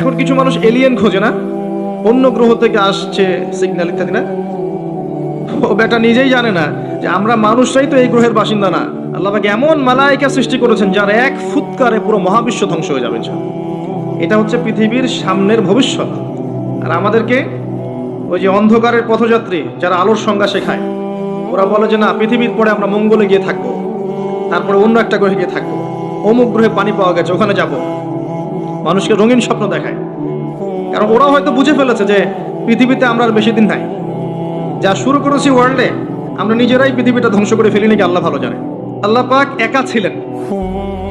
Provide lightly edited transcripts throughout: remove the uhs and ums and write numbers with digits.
এখন কিছু মানুষ এলিয়েন খোঁজে না, অন্য গ্রহ থেকে আসছে সিগন্যাল ইত্যাদি না, ও বেটা নিজেই জানে না যে আমরা মানুষরাই তো এই গ্রহের বাসিন্দা না। আল্লাহ পাক এমন মালায়েকা সৃষ্টি করেছেন যার এক ফুৎকারে পুরো মহাবিশ্ব ধ্বংস হয়ে যাবে। এটা হচ্ছে পৃথিবীর সামনের ভবিষ্যৎ। আর আমাদেরকে ওই যে অন্ধকারের পথযাত্রী যারা আলোর সংজ্ঞা শেখায়, ওরা বলে যে না, পৃথিবীর পরে আমরা মঙ্গলে গিয়ে থাকবো, তারপরে অন্য একটা গ্রহে গিয়ে থাকবো, অমুক গ্রহে পানি পাওয়া গেছে ওখানে যাব। মানুষকে রঙিন স্বপ্ন দেখায়, কারণ ওরা হয়তো বুঝে ফেলেছে যে পৃথিবীতে আমরা আর বেশি দিন নাই। যা শুরু করেছি ওয়ার্ল্ডে, আমরা নিজেরাই পৃথিবীটা ধ্বংস করে ফেলি নাকি আল্লাহ ভালো জানে। আল্লাহ পাক একা ছিলেন,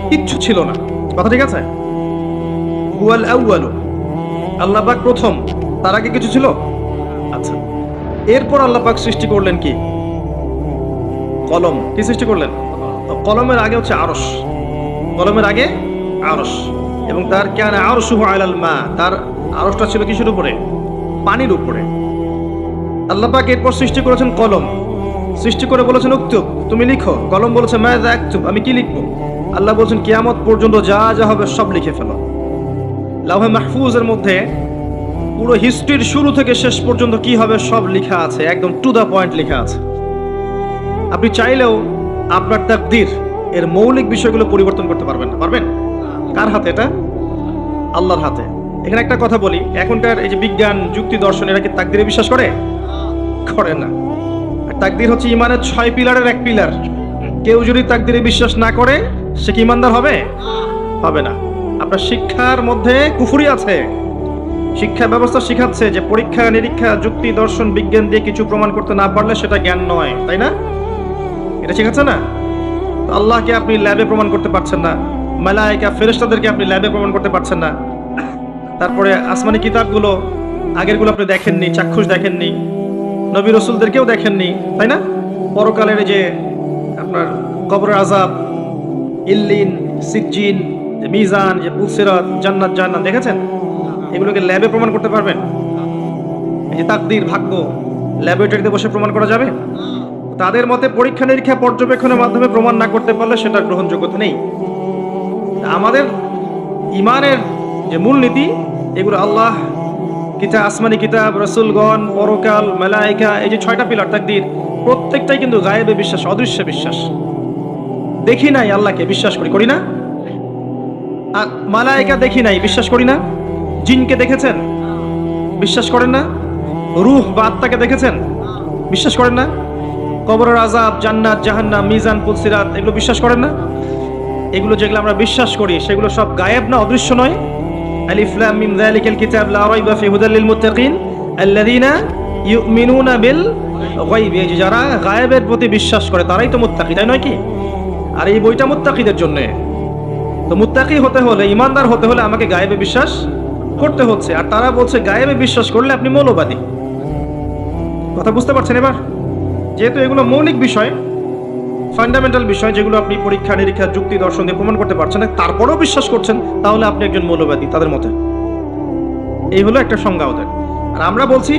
কিচ্ছু ছিল না, কথা ঠিক আছে? হুয়াল আউয়ালু, আল্লাহ পাক প্রথম, তার আগে কিছু ছিল? আচ্ছা, এরপর আল্লাহ পাক সৃষ্টি করলেন কি? কলম। কি সৃষ্টি করলেন? কলমের আগে হচ্ছে আরশ, কলমের আগে আরশ, এবং তার কানা আরশুহু আলাল মা, তার আরশটা ছিল কিসের উপরে? পানির উপরে। আল্লাহ পাক এরপর সৃষ্টি করেছেন কলম, সৃষ্টি করে বলেছেন উক্তুব, তুমি লিখো। কলম বলেছে মাযা আকতুব, আমি কি লিখবো? আল্লাহ বলছেন কিয়ামত পর্যন্ত যা যা হবে সব লিখে ফেলো। লাউহে মাহফুজের মধ্যে পুরো হিস্ট্রির শুরু থেকে শেষ পর্যন্ত কি হবে সব লেখা আছে, একদম টু দা পয়েন্ট লেখা আছে। আপনি চাইলেও আপনার তাকদীর এর মৌলিক বিষয়গুলো পরিবর্তন করতে পারবেন না। পারবেন? কার হাতে এটা? আল্লাহর হাতে। এখানে একটা কথা বলি, এখনকার এই যে বিজ্ঞান যুক্তি দর্শন, এরা কি তাকদীরে বিশ্বাস করে? করে না। আর তাকদীর হচ্ছে ইমানের 6 পিলারের এক পিলার। কেউ যদি তাকদীরে বিশ্বাস না করে সে কি ইমানদার হবে? হবে না। আপনার শিক্ষার মধ্যে কুফরি আছে। শিক্ষা ব্যবস্থা শিখাচ্ছে যে পরীক্ষা নিরীক্ষা যুক্তি দর্শন বিজ্ঞান দিয়ে কিছু প্রমাণ করতে না পারলে সেটা জ্ঞান নয়, তাই না? এটা শিখাচ্ছে না? আল্লাহকে আপনি ল্যাবে প্রমাণ করতে পারছেন না, মালায়েকা ফেরেশতাদেরকে আপনি ল্যাবে প্রমাণ করতে পারছেন না। তারপরে আসমানি কিতাবগুলো আগেরগুলো আপনি দেখেননি, চাক্ষুষ দেখেননি, নবী রাসূলদেরকেও দেখেননি, তাই না? পরকালের যে আপনার কবরের আযাব, ইল্লিন, সিজ্জিন, মিজান, যে পুলসিরাত, জান্নাত জাহান্নাম দেখেছেন? এগুলোকে ল্যাবে প্রমাণ করতে পারবেন? এই যে তাকদীর, ভাগ্য, ল্যাবরেটরিতে বসে প্রমাণ করা যাবে? তাদের মতে পরীক্ষা নিরীক্ষা পর্যবেক্ষণের মাধ্যমে প্রমাণ না করতে পারলে সেটা গ্রহণযোগ্যতা নেই। আমাদের ইমানের যে মূলনীতি, এগুলো আল্লাহ, কিতাব, আসমানি কিতাব, রাসূলগণ, পরকাল, মালায়েকা, এই যে 6টা পিলার তাকদীর, প্রত্যেকটাই কিন্তু গায়েবে বিশ্বাস, অদৃশ্য বিশ্বাস। দেখি নাই আল্লাহকে, বিশ্বাস করি, করি না? আর মালায়েকা দেখি নাই, বিশ্বাস করি না? জিনকে দেখেছেন? বিশ্বাস করেন না? রূহ বা আত্মাকে দেখেছেন? বিশ্বাস করেন না? কবরের আযাব, জান্নাত জাহান্নাম, মিজান, পুলসিরাত, এগুলো বিশ্বাস করেন না? এগুলো যেগুলো আমরা বিশ্বাস করি সেগুলো সব গায়েব না, অদৃশ্য নয়? আলিফ লাম মিম যালিকাল কিতাব লা রাইবা ফি হুদাল লিল মুত্তাকিন আল্লাযীনা ইউমিনুনা বিল গায়ব, এই যে যারা গায়েবের প্রতি বিশ্বাস করে তারাই তো মুত্তাকি, তাই নয় কি? আর এই বইটা মুত্তাকিদের জন্য। তো মুত্তাকি হতে হলে, ইমানদার হতে হলে আমাকে গায়েবে বিশ্বাস করতে হচ্ছে। আর তারা বলছে গায়েবে বিশ্বাস করলে আপনি মৌলবাদী। কথা বুঝতে পারছেন এবার? যেহেতু এগুলো মৌলিক বিষয়, ফান্ডামেন্টাল বিষয়, যেগুলো আপনি পরীক্ষা নিরীক্ষা যুক্তি দর্শন দিয়ে প্রমাণ করতে পারছেন না, তারপরেও বিশ্বাস করছেন, তাহলে আপনি একজন মৌলবাদী তাদের মতে। এই হলো একটা সংজ্ঞা ওদের। আর আমরা বলছি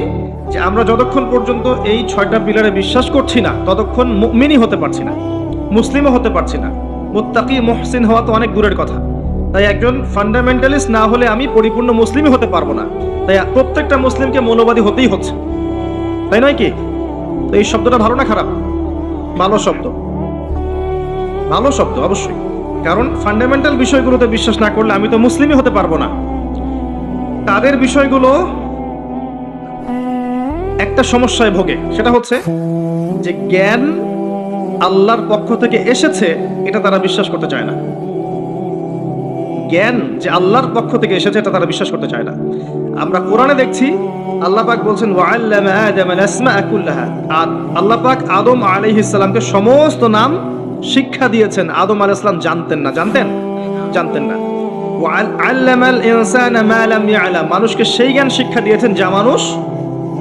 যে আমরা যতক্ষণ পর্যন্ত এই 6টা পিলারে বিশ্বাস করছি না ততক্ষণ মুমিনই হতে পারছি না, মুসলিমও হতে পারছি না। মুত্তাকি মুহসিন হওয়া তো অনেক দূরের কথা। তাই একজন ফান্ডামেন্টালিস্ট না হলে আমি পরিপূর্ণ মুসলিমই হতে পারবো না। তাই প্রত্যেকটা মুসলিমকে মৌলবাদী হতেই হচ্ছে, তাই নয় কি? তো এই শব্দটা ভালো না খারাপ? ভালো শব্দ, ভালো শব্দ অবশ্যই। কারণ ফান্ডামেন্টাল বিষয়গুলোতে বিশ্বাস না করলে আমি তো মুসলিমই হতে পারবো না। তাদের বিষয়গুলো একটা সমস্যায় ভোগে, সেটা হচ্ছে যে জ্ঞান আল্লাহর পক্ষ থেকে এসেছে এটা তারা বিশ্বাস করতে চায় না। জ্ঞান যে আল্লাহর পক্ষ থেকে এসেছে এটা তারা বিশ্বাস করতে চায় না। আমরা কোরআনে দেখছি আল্লাহ পাক বলছেন ওয়াআল্লামা আদামাল আসমাআ কুল্লাহা, আল্লাহ পাক আদম আলাইহিস সালামকে সমস্ত নাম শিক্ষা দিয়েছেন। আদম আলাইহিস সালাম জানতেন না? জানতেন? জানতেন না। ওয়াআল্লামাল ইনসানা মা লাম ইয়ালাম, মানুষকে সেই জ্ঞান শিক্ষা দিয়েছেন যা মানুষ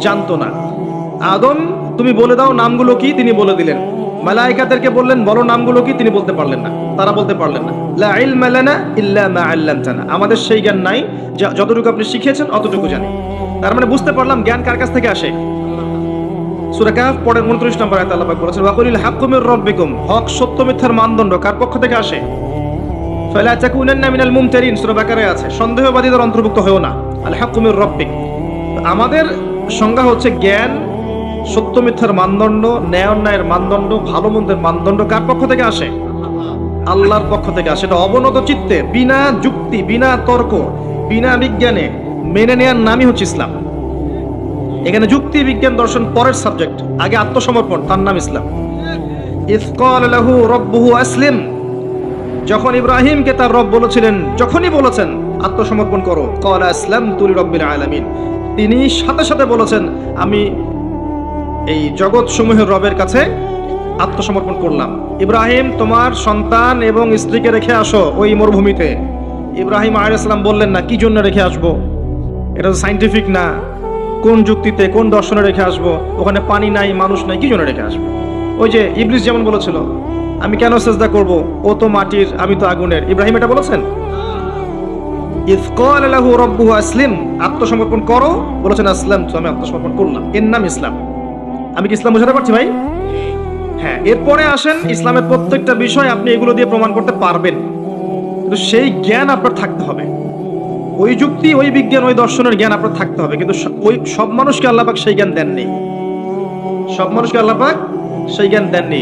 জানতো না। আদম, তুমি বলে দাও নামগুলো কি, তিনি বলে দিলেন। মালায়েকাদেরকে বললেন বলো নামগুলো কি, তিনি বলতে পারলেন না, তারা বলতে পারলেন না। লা ইলমা লানা ইল্লা মা আল্লামতানা, আমাদের সেই জ্ঞান নাই, যতটুকু আপনি শিখিয়েছেন অতটুকু জানি। তার মানে বুঝতে পারলাম জ্ঞান কার কাছ থেকে আসে। সূরা কাহফ পড়েন 29 নম্বর আয়াতে আল্লাহ পাক বলেছেন ওয়াকুলিল হাক্কু মির রাব্বিকুম, হক সত্য মিথ্যার মানদণ্ড কার পক্ষ থেকে আসে? ফালা তাকুনান্না মিনাল মুমতারিন, সূরা বাকারায় আছে, সন্দেহবাদীদের অন্তর্ভুক্ত হয়ো না। আল হাক্কু মির রাব্বিক। আমাদের সংজ্ঞা হচ্ছে জ্ঞান সত্য মিথ্যার মানদণ্ড, ন্যায় অন্যায়ের মানদণ্ড, ভালো মন্দের মানদণ্ড কার পক্ষ থেকে আসে? আল্লাহর পক্ষ থেকে আসে। এটা অবনত চিত্তে, বিনা যুক্তি, বিনা তর্ক, বিনা বিজ্ঞানে মেনে নেওয়ার নামই হচ্ছে ইসলাম। এখানে যুক্তি, বিজ্ঞান, দর্শন পরের সাবজেক্ট, আগে আত্মসমর্পণ, তার নাম ইসলাম। ইয ক্বালা লাহু রাব্বুহু আসলিম, যখন ইব্রাহিমকে তার রব বলেছিলেন, যখনই বলেছেন আত্মসমর্পণ করো, ক্বালা আসলামতু লিরাব্বিল আলামিন, তিনি সাথে সাথে বলেছেন আমি এই জগৎ সমূহের রবের কাছে আত্মসমর্পণ করলাম। ইব্রাহিম, তোমার সন্তান এবং স্ত্রীকে রেখে আসো ওই মরুভূমিতে। ইব্রাহিম আলাইহিস সালাম বললেন না, কি জন্য রেখে আসবো, এটা তো সাইন্টিফিক না, কোন যুক্তিতে কোন দর্শনে রেখে আসবো, ওখানে পানি নাই, মানুষ নাই, কি জন্য রেখে আসবো? ওই যে ইবলিস যেমন বলেছিল, আমি কেন সেজদা করব, ও তো মাটির, আমি তো আগুনের। ইব্রাহিম এটা বলেছেন? ইয ক্বালা লাহু রাব্বুহু আসলিম, আত্মসমর্পণ করো, বলেছেন আসলামতু, আমি আত্মসমর্পণ করলাম। এর নাম ইসলাম। আমি কি ইসলাম বোঝাতে পারছি ভাই? হ্যাঁ, এরপরে আসেন ইসলামের প্রত্যেকটা বিষয় আপনি এগুলো দিয়ে প্রমাণ করতে পারবেন, কিন্তু সেই জ্ঞান আপনার থাকতে হবে। ওই যুক্তি, ওই বিজ্ঞান, ওই দর্শনের জ্ঞান আপনার থাকতে হবে, কিন্তু ওই সব মানুষকে আল্লাহ পাক সেই জ্ঞান দেননি। সব মানুষকে আল্লাহ পাক সেই জ্ঞান দেননি।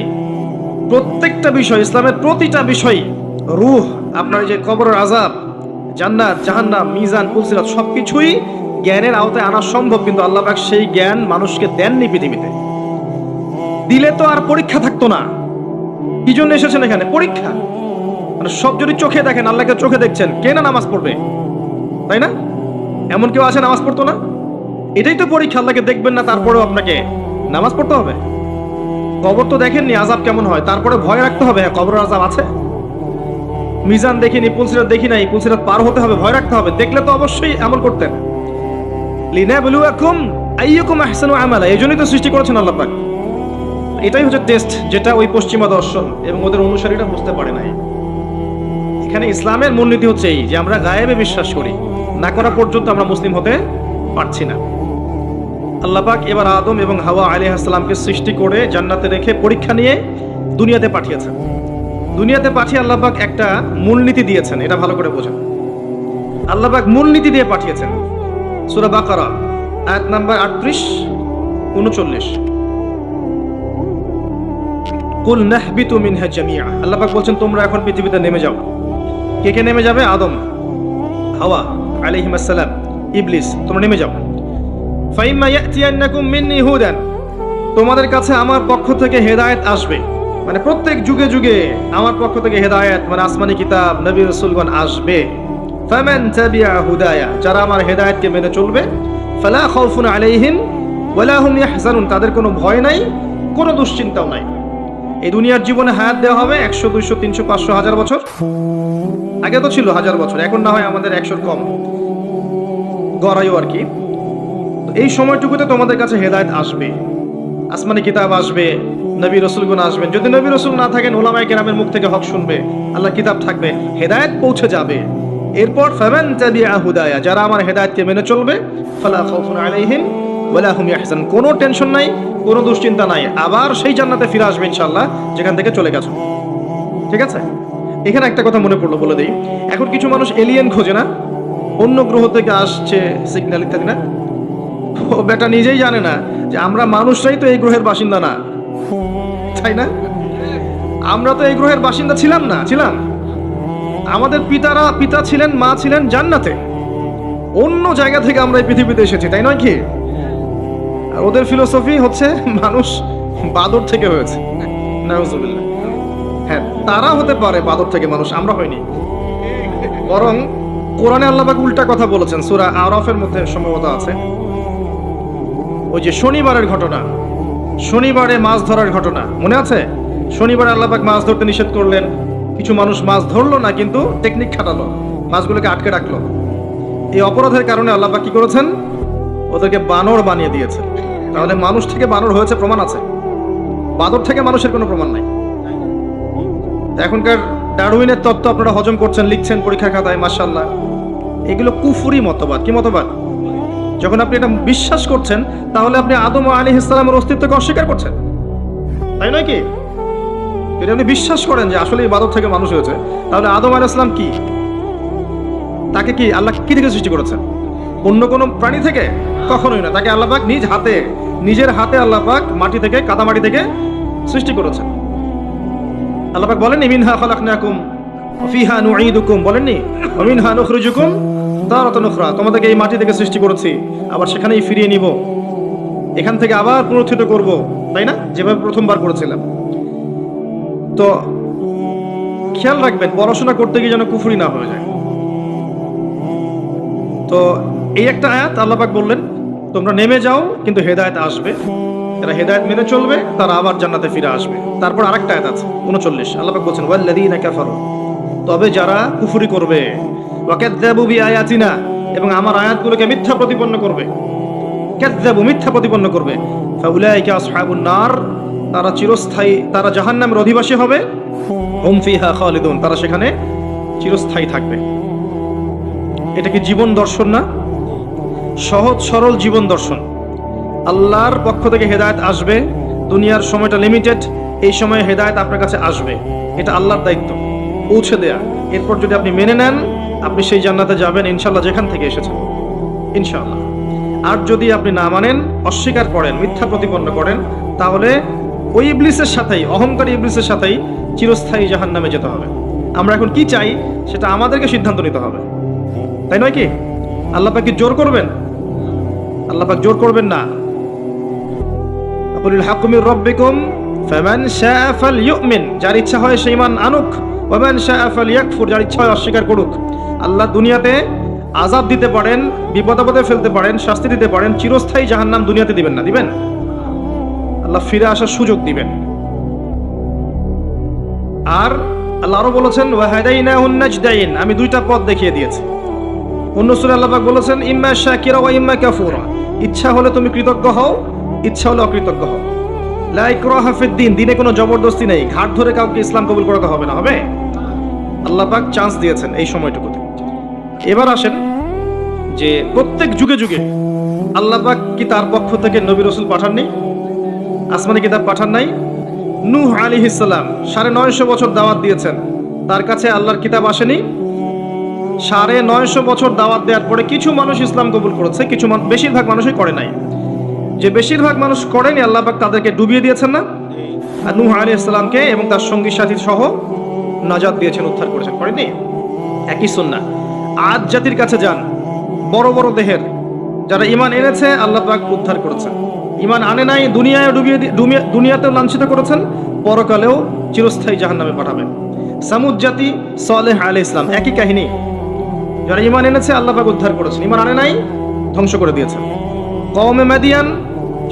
প্রত্যেকটা বিষয়, ইসলামের প্রতিটা বিষয়, রূহ, আপনার যে কবরের আযাব, জান্নাত, জাহান্নাম, মিজান, পুলসিরাত, সবকিছুই জ্ঞানের আওতায় আনা সম্ভব, কিন্তু আল্লাহ পাক সেই জ্ঞান মানুষকে দেননি পৃথিবীতে। দিলে তো আর পরীক্ষা থাকতো না। কি জন্য এসেছেন এখানে? পরীক্ষা। মানে সব যদি চোখে দেখেন, আল্লাহকে চোখে দেখছেন, কে না নামাজ পড়বে, তাই না? এমন কেউ আছে নামাজ পড়তো না? এটাই তো পরীক্ষা, আল্লাহকে দেখবেন না, তারপরেও আপনাকে নামাজ পড়তে হবে। কবর তো দেখেননি আযাব কেমন হয়, তারপরে ভয় রাখতে হবে, হ্যাঁ কবরের আযাব আছে। মিজান দেখিনি, পুলসিরাত দেখি নাই, পুলসিরাত পার হতে হবে, ভয় রাখতে হবে। দেখলে তো অবশ্যই আমল করতেন। লিনাবলুয়াকুম আইয়ুকুম আহসানু আমালা, এজন্যই তো সৃষ্টি করেছেন আল্লাহ পাক। এটাই হচ্ছে টেস্ট, যেটা ওই পশ্চিমা দর্শন এবং ওদের অনুসারীরা বুঝতে পারে নাই। এখানে ইসলামের মূলনীতি হচ্ছে এই যে আমরা গায়েবে বিশ্বাস করি, না করা পর্যন্ত আমরা মুসলিম হতে পারছি না। আল্লাহ পাক এবার আদম এবং হাওয়া আলাইহিস সালামকে সৃষ্টি করে জান্নাতে রেখে পরীক্ষা নিয়ে দুনিয়াতে পাঠিয়েছেন। দুনিয়াতে পাঠিয়ে আল্লাহ পাক একটা মূলনীতি দিয়েছেন, এটা ভালো করে বোঝেন। আল্লাহ পাক মূলনীতি দিয়ে পাঠিয়েছেন। সূরা বাকারা আয়াত নাম্বার 38-39, কুল নাহবিতু মিনহা জামিআ, আল্লাহ পাক বলছেন তোমরা এখন পৃথিবীতে নেমে যাও। কে কে নেমে যাবে? আদম, হাওয়া আলাইহিস সালাম, ইবলিস, তোমরা নেমে যাও। ফাইম্মা ইয়াতিয়ান্নাকুম মিন্নি হুদান, তোমাদের কাছে আমার পক্ষ থেকে হেদায়েত আসবে। মানে প্রত্যেক যুগে যুগে আমার পক্ষ থেকে হেদায়েত, মানে আসমানি কিতাব, নবী রাসূলগণ আসবে। ফামান তাবিআ হুদায়া, যারা আমার হেদায়েতকে মেনে চলবে, ফালা খাউফুন আলাইহিম ওয়ালা হুম ইয়াহজানুন, তাদের কোনো ভয় নাই, কোনো দুশ্চিন্তাও নাই। এই দুনিয়ার জীবনে হায়াত দেওয়া হবে 100, 200, 300, 500, 1000 বছর। আগে তো ছিল 1000 বছর, এখন না হয় আমাদের 100 কম গড়াইও আর কি। এই সময়টুকুতে তোমাদের কাছে হেদায়েত আসবে, আসমানি কিতাব আসবে, নবী রাসূলগণ আসবেন। যদি নবী রাসূল না থাকেন, উলামায়ে কেরামের মুখ থেকে হক শুনবে, আল্লাহ কিতাব থাকবে, হেদায়েত পৌঁছে যাবে। এরপর ফামান তাবিআ হুদায়া, যারা আমার হেদায়েতকে মেনে চলবে, ফালা খাউফুন আলাইহিম ওয়ালা হুম ইয়াহজানুন, কোনো টেনশন নাই, কোনো দুশ্চিন্তা নাই, আবার সেই জান্নাতে ফিরে আসবে ইনশাআল্লাহ যেখান থেকে চলে গেছো। ঠিক আছে? এখানে একটা কথা মনে পড়লো, বলে দেই। এখন কিছু মানুষ এলিয়েন খোঁজে না, অন্য গ্রহ থেকে আসছে সিগন্যাল ইত্যাদি, না? ও বেটা নিজেই জানে না যে আমরা মানুষরাই তো এই গ্রহের বাসিন্দা না, তাই না? আমরা তো এই গ্রহের বাসিন্দা ছিলাম না, ছিলাম। আমাদের পিতা ছিলেন, মা ছিলেন জান্নাতে, অন্য জায়গা থেকে আমরা এই পৃথিবীতে এসেছি, তাই নয় কি? আর ওদের ফিলোসফি হচ্ছে মানুষ বাদর থেকে হয়েছে। নাউজুবিল্লাহ। হ্যাঁ, তারা হতে পারে বাদর থেকে মানুষ, আমরা হইনি। বরং কোরআনে আল্লাহ পাক উল্টা কথা বলেছেন, সূরা আরাফের মধ্যে সম্ভবত আছে। ওই যে শনিবারের ঘটনা, শনিবারে মাছ ধরার ঘটনা মনে আছে? শনিবারে আল্লাহ পাক মাছ ধরতে নিষেধ করলেন, কিছু মানুষ মাছ ধরলো না, কিন্তু টেকনিক খাটালো, মাছগুলোকে আটকে রাখলো। এই অপরাধের কারণে আল্লাহ পাক কি করেছেন? ওদেরকে বানর বানিয়ে দিয়েছেন। তাহলে মানুষ থেকে বানর হয়েছে প্রমাণ আছে, বাদর থেকে মানুষের কোনো প্রমাণ নাই। এখনকার ডারউইনের তত্ত্ব আপনারা হজম করছেন, লিখছেন পরীক্ষার খাতায়, মাশাআল্লাহ। এগুলো কুফরি মতবাদ। কি মতবাদ? যখন আপনি এটা বিশ্বাস করছেন, তাহলে আপনি আদম আলাইহিস সালামের অস্তিত্বকে অস্বীকার করছেন, তাই নয় কি? যদি আপনি বিশ্বাস করেন যে আসলে ইবাদত থেকে মানুষ হয়েছে, তাহলে আদম আলাইহিস সালাম কি, তাকে কি আল্লাহ কি থেকে সৃষ্টি করেছেন? অন্য কোনো প্রাণী থেকে? কখনোই না। তাকে আল্লাহ পাক নিজ হাতে, নিজের হাতে আল্লাহ পাক মাটি থেকে, কাদা মাটি থেকে সৃষ্টি করেছেন। আল্লাহ পাক বলেননি মিনহা খালাকনাকুম ওয়া ফিহা নুঈদুকুম, বলেননি ওয়া মিনহা নুখরিজুকুম তারাতান উখরা, তোমাদেরকে এই মাটি থেকে সৃষ্টি করেছি, আবার সেখানেই ফিরিয়ে নিব, এখান থেকে আবার পুনরুত্থিত করব, তাই না? যেভাবে প্রথমবার করেছিলাম। তো খেয়াল রাখবেন পড়াশোনা করতে গিয়ে যেন কুফরি না হয়ে যায়। তো এই একটা আয়াত আল্লাহ পাক বললেন তোমরা নেমে যাও, কিন্তু হেদায়েত আসবে, এরা হেদায়েত মেনে চলবে, তারা আবার জান্নাতে ফিরে আসবে। তারপর আরেকটা আয়াত আছে 39, আল্লাহ পাক বলছেন ওয়াল্লাযীনা কাফারু, তবে যারা কুফরি করবে, ওয়া কাযযাবু বিআয়াতিনা, এবং আমার আয়াতগুলোকে মিথ্যা প্রতিপন্ন করবে, কাযযাবু মিথ্যা প্রতিপন্ন করবে, ফাউলাইকা আসহাবুন নার, তারা চিরস্থায়ী, তারা জাহান্নামের অধিবাসী হবে, হুম ফিহা খালিদুন, তারা সেখানে চিরস্থায়ী থাকবে। এটা কি জীবন দর্শন না? সহজ সরল জীবন দর্শন। আল্লাহর পক্ষ থেকে হেদায়েত আসবে, দুনিয়ার সময়টা লিমিটেড, এই সময়ে হেদায়েত আপনার কাছে আসবে, এটা আল্লাহর দায়িত্ব পৌঁছে দেয়া। এরপর যদি আপনি মেনে নেন, আপনি সেই জান্নাতে যাবেন ইনশাআল্লাহ, যেখান থেকে এসেছেন ইনশাআল্লাহ। আর যদি আপনি না মানেন, অস্বীকার করেন, মিথ্যা প্রতিপন্ন করেন, তাহলে ওই ইবলিসের সাথেই, অহংকারী ইবলিসের সাথেই চিরস্থায়ী জাহান্নামে যেতে হবে। আমরা এখন কি চাই সেটা আমাদেরকে সিদ্ধান্ত নিতে হবে, তাই নয় কি? আল্লাহ পাক কি জোর করবেন? আল্লাহ পাক জোর করবেন না। আকুলিল হাক্কু মির রাব্বিকুম ফামান শাআ ফালইউমিন, যার ইচ্ছা হয় সে ঈমান আনুক, ওয়া মান শাআ ফালইয়াকফুর, যার ইচ্ছা হয় অস্বীকার করুক। আল্লাহ দুনিয়াতে আযাব দিতে পারেন, বিপদে ফেলতে পারেন, শাস্তি দিতে পারেন, চিরস্থায়ী জাহান্নাম দুনিয়াতে দিবেন না, দিবেন? আল্লাহ ফিরে আসার সুযোগ দিবেন। আর আল্লাহ আরো বলেছেন ওয়া হাদাইনাহুন নাজদাইন, আমি দুইটা পথ দেখিয়ে দিয়েছি। অন্য সূরায় আল্লাহ পাক বলেছেন ইম্মা শাকিরা ওয়া ইম্মা কাফুরা, ইচ্ছা হলে তুমি কৃতজ্ঞ হও, ইচ্ছা হলে অকৃতজ্ঞ হও। লা ইকরাহা ফিদ-দীন, দিনে কোনো জবরদস্তি নেই, ঘাট ধরে কাউকে ইসলাম কবুল করাতে হবে না, হবে? আল্লাহ পাক চান্স দিয়েছেন এই সময়টুকুতে। এবার আসেন যে প্রত্যেক যুগে যুগে আল্লাহ পাক কি তার পক্ষ থেকে নবী রাসূল পাঠাননি? আসমানি কিতাব পাঠান নাই? নূহ আলাইহিস সালাম 950 বছর দাওয়াত দিয়েছেন, তার কাছে আল্লাহর কিতাব আসেনি? 950 বছর দাওয়াত দেওয়ার পরে কিছু মানুষ ইসলাম কবুল করেছে, কিছু বেশিরভাগ মানুষই করে নাই। যে বেশিরভাগ মানুষ করেনি, আল্লাহ পাক তাদেরকে ডুবিয়ে দিয়েছেন না? আর নূহ আলাইহিস সালামকে এবং তার সঙ্গী সাথী সহ নাজাত দিয়েছেন, উদ্ধার করেছেন, করেনি? একই সুন্নাহ। আদ জাতির কাছে যান, বড় বড় দেহের, যারা ঈমান এনেছে আল্লাহ পাক উদ্ধার করেছেন, ঈমান আনে নাই দুনিয়ায় দুনিয়াতেও লাঞ্ছিত করেছেন, পরকালেও চিরস্থায়ী জাহান্নামে পাঠাবেন। সামুদ জাতি, সালেহ আলাইহিস সালাম, একই কাহিনী, যারা ঈমান এনেছে আল্লাহ পাক উদ্ধার করেছেন, ঈমান আনে নাই ধ্বংস করে দিয়েছেন। কওমে মাদিয়ান,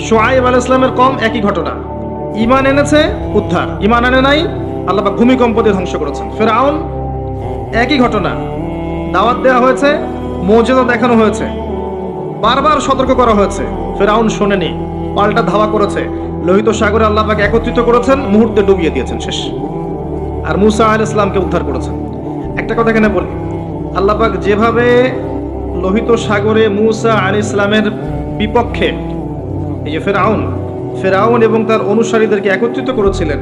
শুআয়ব আলাইহিস সালামের কওম, একই ঘটনা, ঈমান এনেছে উদ্ধার, ঈমান আনে নাই আল্লাহ পাক ভূমিকম্প দিয়ে ধ্বংস করেছেন। ফিরআউন, একই ঘটনা, দাওয়াত দেওয়া হয়েছে, মুজিজা দেখানো হয়েছে, বারবার সতর্ক করা হয়েছে, ফিরআউন শোনেনি, পাল্টা ধাওয়া করেছে, লোহিত সাগরে আল্লাহ পাক একত্রিত করেছেন, মুহূর্তে ডুবিয়ে দিয়েছেন, শেষ। আর মূসা আলাইহিস সালামকে উদ্ধার করেছেন। একটা কথা এখানে বলি, আল্লাহ পাক যেভাবে লোহিত সাগরে মূসা আলাইহিস সালামের বিপক্ষে এই যে ফেরাউন এবং তার অনুসারীদেরকে একত্রিত করেছিলেন,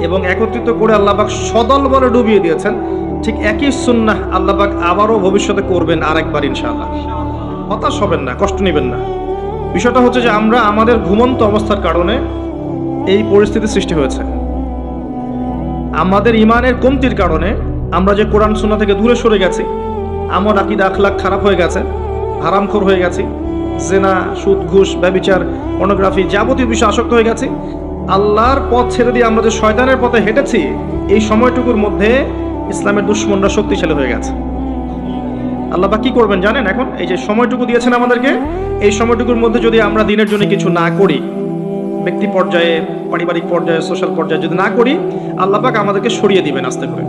এবং একত্রিত করে আল্লাহ পাক সদল বলে ডুবিয়ে দিয়েছেন, ঠিক একই সুন্নাহ আল্লাহ পাক আবারও ভবিষ্যতে করবেন আরেকবার ইনশাআল্লাহ। হতাশ হবেন না, কষ্ট নেবেন না। বিষয়টা হচ্ছে যে আমরা আমাদের ঘুমন্ত অবস্থার কারণে এই পরিস্থিতি সৃষ্টি হয়েছে। আমাদের ঈমানের কমতির কারণে আমরা যে কোরআন সুন্নাহ থেকে দূরে সরে গেছি, আমার আকীদা আখলাক খারাপ হয়ে গেছে, হারামখোর হয়ে গেছি, জিনা, সুদ, ঘুষ, ব্যভিচার, পর্নোগ্রাফি, যাবতীয় বিষয়ে আসক্ত হয়ে গেছি। আল্লাহর পথ ছেড়ে দিয়ে আমরা যে শয়তানের পথে হেঁটেছি, এই সময়টুকুর মধ্যে ইসলামের দুশমনরা শক্তিশালী হয়ে গেছে। আল্লাহ পাক কি করবেন জানেন? এখন এই যে সময়টুকু দিয়েছেন আমাদেরকে, এই সময়টুকুর মধ্যে যদি আমরা দিনের জন্য কিছু না করি, ব্যক্তি পর্যায়ে, পারিবারিক পর্যায়ে, সোশ্যাল পর্যায়ে যদি না করি, আল্লাহ পাক আমাদেরকে সরিয়ে দিবেন আস্তে করে,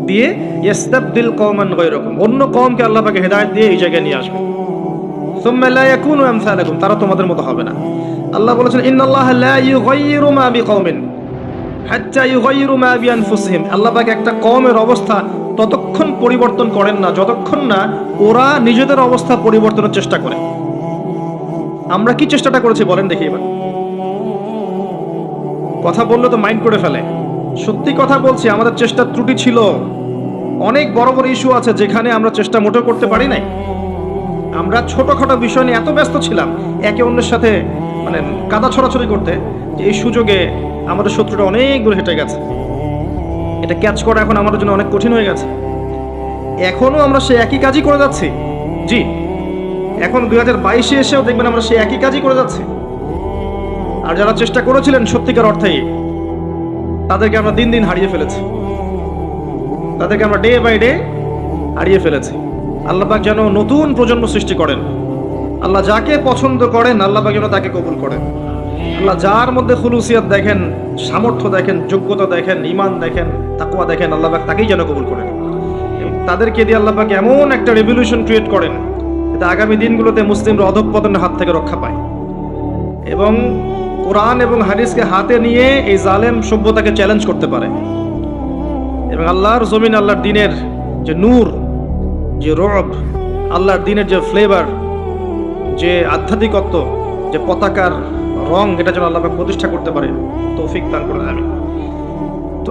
দিয়ে ইস্তাবদিল কওমান গায়রাকুম, অন্য কওমকে আল্লাহ পাক হেদায়েত দিয়ে এই জায়গায় নিয়ে আসবেন। সুম্মা লা ইয়াকুনু আমসালাকুম, তারা তোমাদের মতো হবে না। আল্লাহ বলেছেন ইন্নাল্লাহা লা ইউগাইয়িরু মা বিকওমিন হাত্তা ইউগাইয়িরু মা বিআনফুসিহিম, আল্লাহ পাক একটা কওমের অবস্থা ততক্ষণ পরিবর্তন করেন না যতক্ষণ না ওরা নিজেদের অবস্থা পরিবর্তনের চেষ্টা করে। আমরা কি চেষ্টাটা করেছি বলেন দেখি এবার? কথা বললে তো মাইন্ড করে ফেলে। সত্যি কথা বলছি, আমাদের চেষ্টার ত্রুটি ছিল। অনেক বড় বড় ইস্যু আছে যেখানে আমরা চেষ্টা মোটেও করতে পারি নাই। আমরা ছোটখাটো বিষয় নিয়ে এত ব্যস্ত ছিলাম একে অন্যের সাথে মানে কাদা ছড়াছড়ি করতে, যে এই সুযোগে আমাদের শত্রুটা অনেক দূর হেঁটে গেছে। এটা ক্যাচ করা এখন আমাদের জন্য অনেক কঠিন হয়ে গেছে। এখনো আমরা সেই একই কাজই করে যাচ্ছি। জি, এখন 2022-এ এসেও দেখবেন আমরা সেই একই কাজই করে যাচ্ছি। আর যারা চেষ্টা করেছিলেন সত্যিকার অর্থেই, তাদেরকে আমরা দিন দিন হারিয়ে ফেলেছি। তাদেরকে আমরা ডে বাই ডে হারিয়ে ফেলেছি। আল্লাহ পাক যেন নতুন প্রজন্ম সৃষ্টি করেন। আল্লাহ যাকে পছন্দ করেন আল্লাহ পাক যেন তাকে কবুল করেন। আল্লাহ যার মধ্যে খুলুসিয়াত দেখেন, সামর্থ্য দেখেন, যোগ্যতা দেখেন, ঈমান দেখেন, তাকওয়া দেখেন, আল্লাহ পাক তাকেই যেন কবুল করেন। তাদেরকে দিয়ে আল্লাহ পাক এমন একটা রেভলিউশন ক্রিয়েট করেন যাতে আগামী দিনগুলোতে মুসলিমরা অধঃপতনের হাত থেকে রক্ষা পায় এবং কোরআন এবং হাদিসকে হাতে নিয়ে এই জালেম সভ্যতাকে চ্যালেঞ্জ করতে পারে এবং আল্লাহর জমিন, আল্লাহর দিনের যে নূর, যে রব, আল্লাহর দিনের যে ফ্লেভার, যে আধ্যাত্মিকত্ব, যে পতাকার রং, এটা যেন আল্লাহ পাক প্রতিষ্ঠা করতে পারে, তৌফিক দান করেন। তো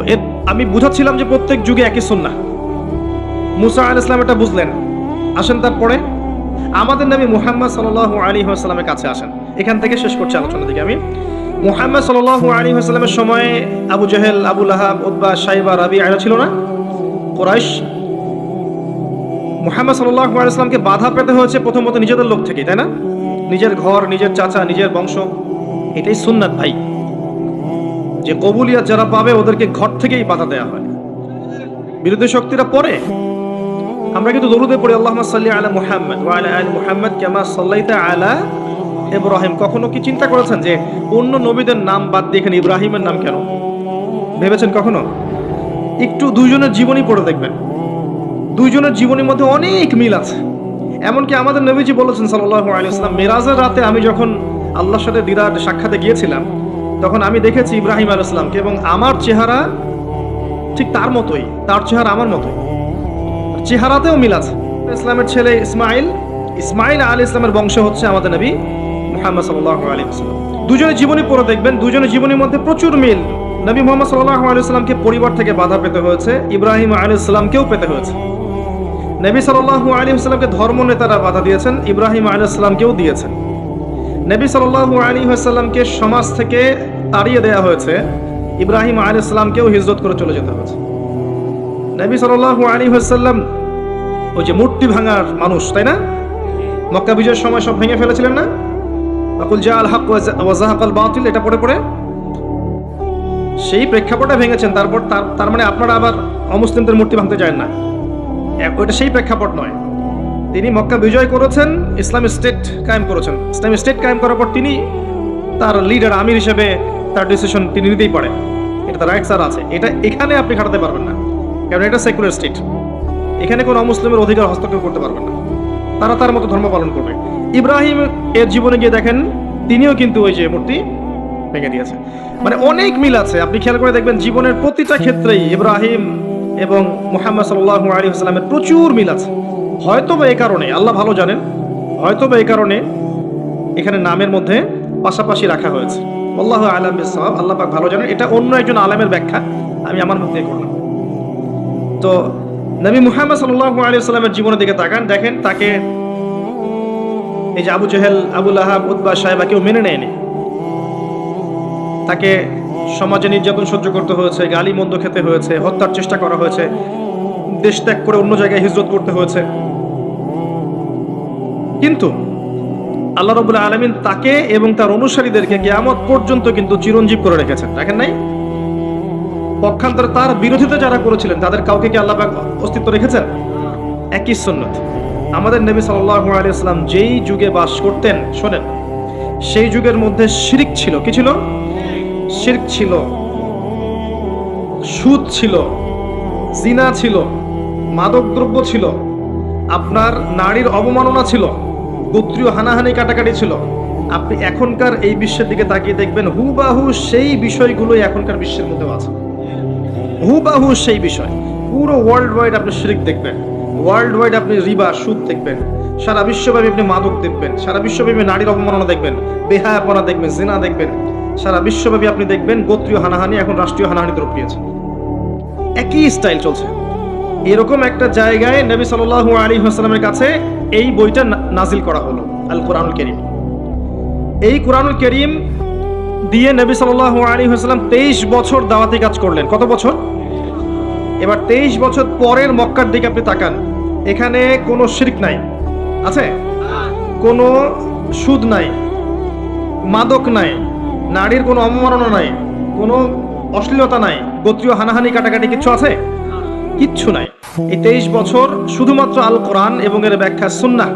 আমি বুঝাচ্ছিলাম যে প্রত্যেক যুগে একই সুন্নাহ। মুসা আলাইহিস সালাম এটা বুঝলেন। আসেন তারপরে আমাদের নবী মুহাম্মদ সাল্লাল্লাহু আলাইহি ওয়াসাল্লামের কাছে আসেন। এখান থেকে শেষ করছি আলোচনা দিকে আমি। মুহাম্মদ সাল্লাল্লাহু আলাইহি ওয়াসাল্লামের সময়ে আবু জাহেল, আবু লাহাব, উতবা, শাইবা, রাবিআ এরা ছিল না? কুরাইশ। মুহাম্মদ সাল্লাল্লাহু আলাইহি ওয়াসাল্লামকে বাধা পেতে হয়েছে প্রথমত নিজেদের লোক থেকেই, তাই না? নিজের ঘর, নিজের চাচা, নিজের বংশ। এটাই সুন্নাত ভাই, যে কবুলিয়াত যারা পাবে ওদেরকে ঘর থেকেই বাধা দেওয়া হয়। বিরোধী শক্তিরা পরে আমরা কিন্তু দরুদে পড়ি আল্লাহুম্মা সাল্লি আলা মুহাম্মদ ওয়া আলা আলি মুহাম্মদ কামা সাল্লাইতা আলা ইব্রাহিম। কখনো কি চিন্তা করেছেন যে অন্য নবীদের নাম বাদ দিয়ে এখানে ইব্রাহিমের নাম কেন? ভেবেছেন কখনো? একটু দুইজনের জীবনী পড়ে দেখবেন, দুইজনের জীবনীর মধ্যে অনেক মিল আছে। এমনকি আমাদের নবীজি বলেছেন সাল্লাল্লাহু আলাইহি ওয়াসাল্লাম, মেরাজের রাতে আমি যখন আল্লাহর সাথে দিদার সাক্ষাতে গিয়েছিলাম তখন আমি দেখেছি ইব্রাহিম আলাইহিস সালামকে এবং আমার চেহারা ঠিক তার মতোই, তার চেহারা আমার মতোই, চেহারাতেও মিল আছে। ইসলামের ছেলে ইসমাইল আলাইহিস সালামের বংশ হচ্ছে আমাদের নবী মুহাম্মদ সাল্লাল্লাহু আলাইহি ওয়াসাল্লাম। দুজনের জীবনী পড়ে দেখবেন, দুজনের জীবনীর মধ্যে প্রচুর মিল। নবী মুহাম্মদ সাল্লাল্লাহু আলাইহি ওয়াসাল্লামকে পরিবার থেকে বাধা পেতে হয়েছে, ইব্রাহিম আলাইহিস সালামকেও পেতে হয়েছে। নবী সাল্লাল্লাহু আলাইহি ওয়াসাল্লামকে ধর্ম নেতারা বাধা দিয়েছেন, ইব্রাহিম আলাইহিস সালামকেও দিয়েছেন। নবী সাল্লাল্লাহু আলাইহি ওয়াসাল্লামকে সমাজ থেকে তাড়িয়ে দেওয়া হয়েছে, ইব্রাহিম আলাইহিস সালামকেও হিজরত করে চলে যেতে হয়েছে। নবী সাল্লাল্লাহু আলাইহি ওয়াসাল্লাম ওই যে মূর্তি ভাঙার মানুষ, তাই না? মক্কা বিজয়ের সময় সব ভেঙে ফেলেছিলেন না? আকুল জাআল হক ওয়া যাহাকাল বাতিল, এটা পড়ে পড়ে সেই প্রেক্ষাপটে ভেঙেছেন। তারপর তার মানে আপনারা আবার অমুসলিমদের মূর্তি ভাঙতে যায় না, ওইটা সেই প্রেক্ষাপট নয়। তিনি মক্কা বিজয় করেছেন, ইসলামিক স্টেট কায়েম করেছেন। ইসলামিক স্টেট কায়েম করার পর তিনি তার লিডার, আমির হিসেবে তার ডিসিশন তিনি নিতেই পারেন, এটা তার রাইটস আছে। এটা এখানে আপনি খাটাতে পারবেন না, কারণ এটা সেকুলার স্টেট। এখানে কোনো অমুসলিমের অধিকার হস্তক্ষেপ করতে পারবেন না, তারা তার মতো ধর্ম পালন করবে। ইব্রাহিম এর জীবনে গিয়ে দেখেন তিনিও কিন্তু ওই যে মূর্তি ভেঙে দিয়েছে। মানে অনেক মিল আছে, আপনি খেয়াল করে দেখবেন জীবনের প্রতিটা ক্ষেত্রেই ইব্রাহিম এবং মুহাম্মদ সাল্লাল্লাহু আলাইহি ওয়াসাল্লামের প্রচুর মিল আছে। হয়তোবা এই কারণে, আল্লাহ ভালো জানেন, হয়তোবা এই কারণে এখানে নামের মধ্যে পাশাপাশি রাখা হয়েছে। আল্লাহু আ'লাম বিস-সাওয়াব, আল্লাহ পাক ভালো জানেন। এটা অন্য একজন আলেমের ব্যাখ্যা, আমি আমার মধ্যে করলাম। তো নবী মুহাম্মদ সাল্লাল্লাহু আলাইহি ওয়াসাল্লামের জীবনের দিকে তাকান, দেখেন তাকে এই যে আবু জাহেল, আবু লাহাব, উতবা, শাইবা কেউ মেনে নেয়নি। তাকে সমাজে নির্যাতন সহ্য করতে হয়েছে, গালি মন্দ খেতে হয়েছে, হত্যার চেষ্টা করা হয়েছে, দেশ ত্যাগ করে অন্য জায়গায় হিজরত করতে হয়েছে। কিন্তু আল্লাহ রাব্বুল আলামিন তাকে এবং তার অনুসারীদেরকে কিয়ামত পর্যন্ত কিন্তু চিরঞ্জীব করে রেখেছেন, দেখেন নাই? পক্ষান্তরে তার বিরোধিতা যারা করেছিলেন তাদের কাউকে কি আল্লাহ পাক অস্তিত্ব রেখেছেন? একই সুন্নাত। আমাদের নবী সাল্লাল্লাহু আলাইহি ওয়াসাল্লাম যেই যুগে বাস করতেন, শোনেন, সেই যুগের মধ্যে শিরক ছিল। কি ছিল? শিরক ছিল, সুদ ছিল, জিনা ছিল, মাদকদ্রব্য ছিল, আপনার নারীর অবমাননা ছিল, গোত্রীয় হানাহানি কাটাকাটি ছিল। আপনি এখনকার এই বিশ্বের দিকে তাকিয়ে দেখবেন হুবাহু সেই বিষয়গুলোই এখনকার বিশ্বের মধ্যেও আছে, হুবাহু সেই বিষয়। পুরো ওয়ার্ল্ড ওয়াইড আপনি শিরক দেখবেন, ওয়ার্ল্ড ওয়াইড আপনি রিবা, সুদ দেখবেন, সারা বিশ্বব্যাপী আপনি মাদক দেখবেন, সারা বিশ্বব্যাপী নারীর অবমাননা দেখবেন, বেহায়াপনা দেখবেন, জিনা দেখবেন, সারা বিশ্বব্যাপী আপনি দেখবেন গোত্রীয় হানাহানি এখন রাষ্ট্রীয় হানাহানিতে রূপ নিয়েছে, একই স্টাইল চলছে। এরকম একটা জায়গায় নবী সাল্লাল্লাহু আলাইহি ওয়াসাল্লামের কাছে এই বইটা নাজিল করা হলো, আল কোরআনুল কারীম। এই কোরআনুল কারীম দিয়ে নবী সাল্লাল্লাহু আলাইহি ওয়াসাল্লাম 23 বছর দাওয়াতি কাজ করলেন। কত বছর? এবার 23 বছর পরের মক্কার দিকে আপনি তাকান, এখানে কোনো শিরক নাই, আছে? কোনো সুদ নাই, মাদক নাই, নারীর কোনো অবমাননা নাই, কোনো অশ্লীলতা নাই, গোত্রীয় হানাহানি কাটাকাটি কিচ্ছু আছে? কিচ্ছু নাই। এই 23 বছর শুধুমাত্র আল কোরআন এবং এর ব্যাখ্যা সুন্নাহ,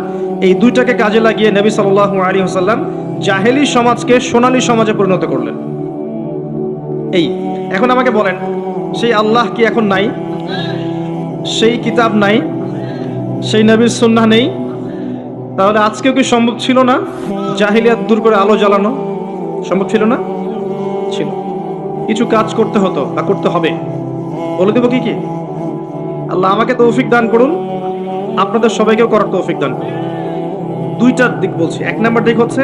এই দুইটাকে কাজে লাগিয়ে নবী সাল্লাল্লাহু আলাইহি ওয়াসাল্লাম জাহেলি সমাজকে সোনালী সমাজে পরিণত করলেন। এই এখন আমাকে বলেন, সেই আল্লাহ কি এখন নাই? সেই কিতাব নাই? সেই নবীর সুন্নাহ নেই? তাহলে আজকেও কি সম্ভব ছিল না জাহিলিয়াত দূর করে আলো জ্বালানো? সম্ভব ছিল না? ছিল। কিছু কাজ করতে হতো বা করতে হবে, বলে দেব কি কি? আল্লাহ আমাকে তৌফিক দান করুন, আপনাদের সবাইকেও করার তৌফিক দান করুন। দুইটার দিক বলছি। এক নাম্বার দিক হচ্ছে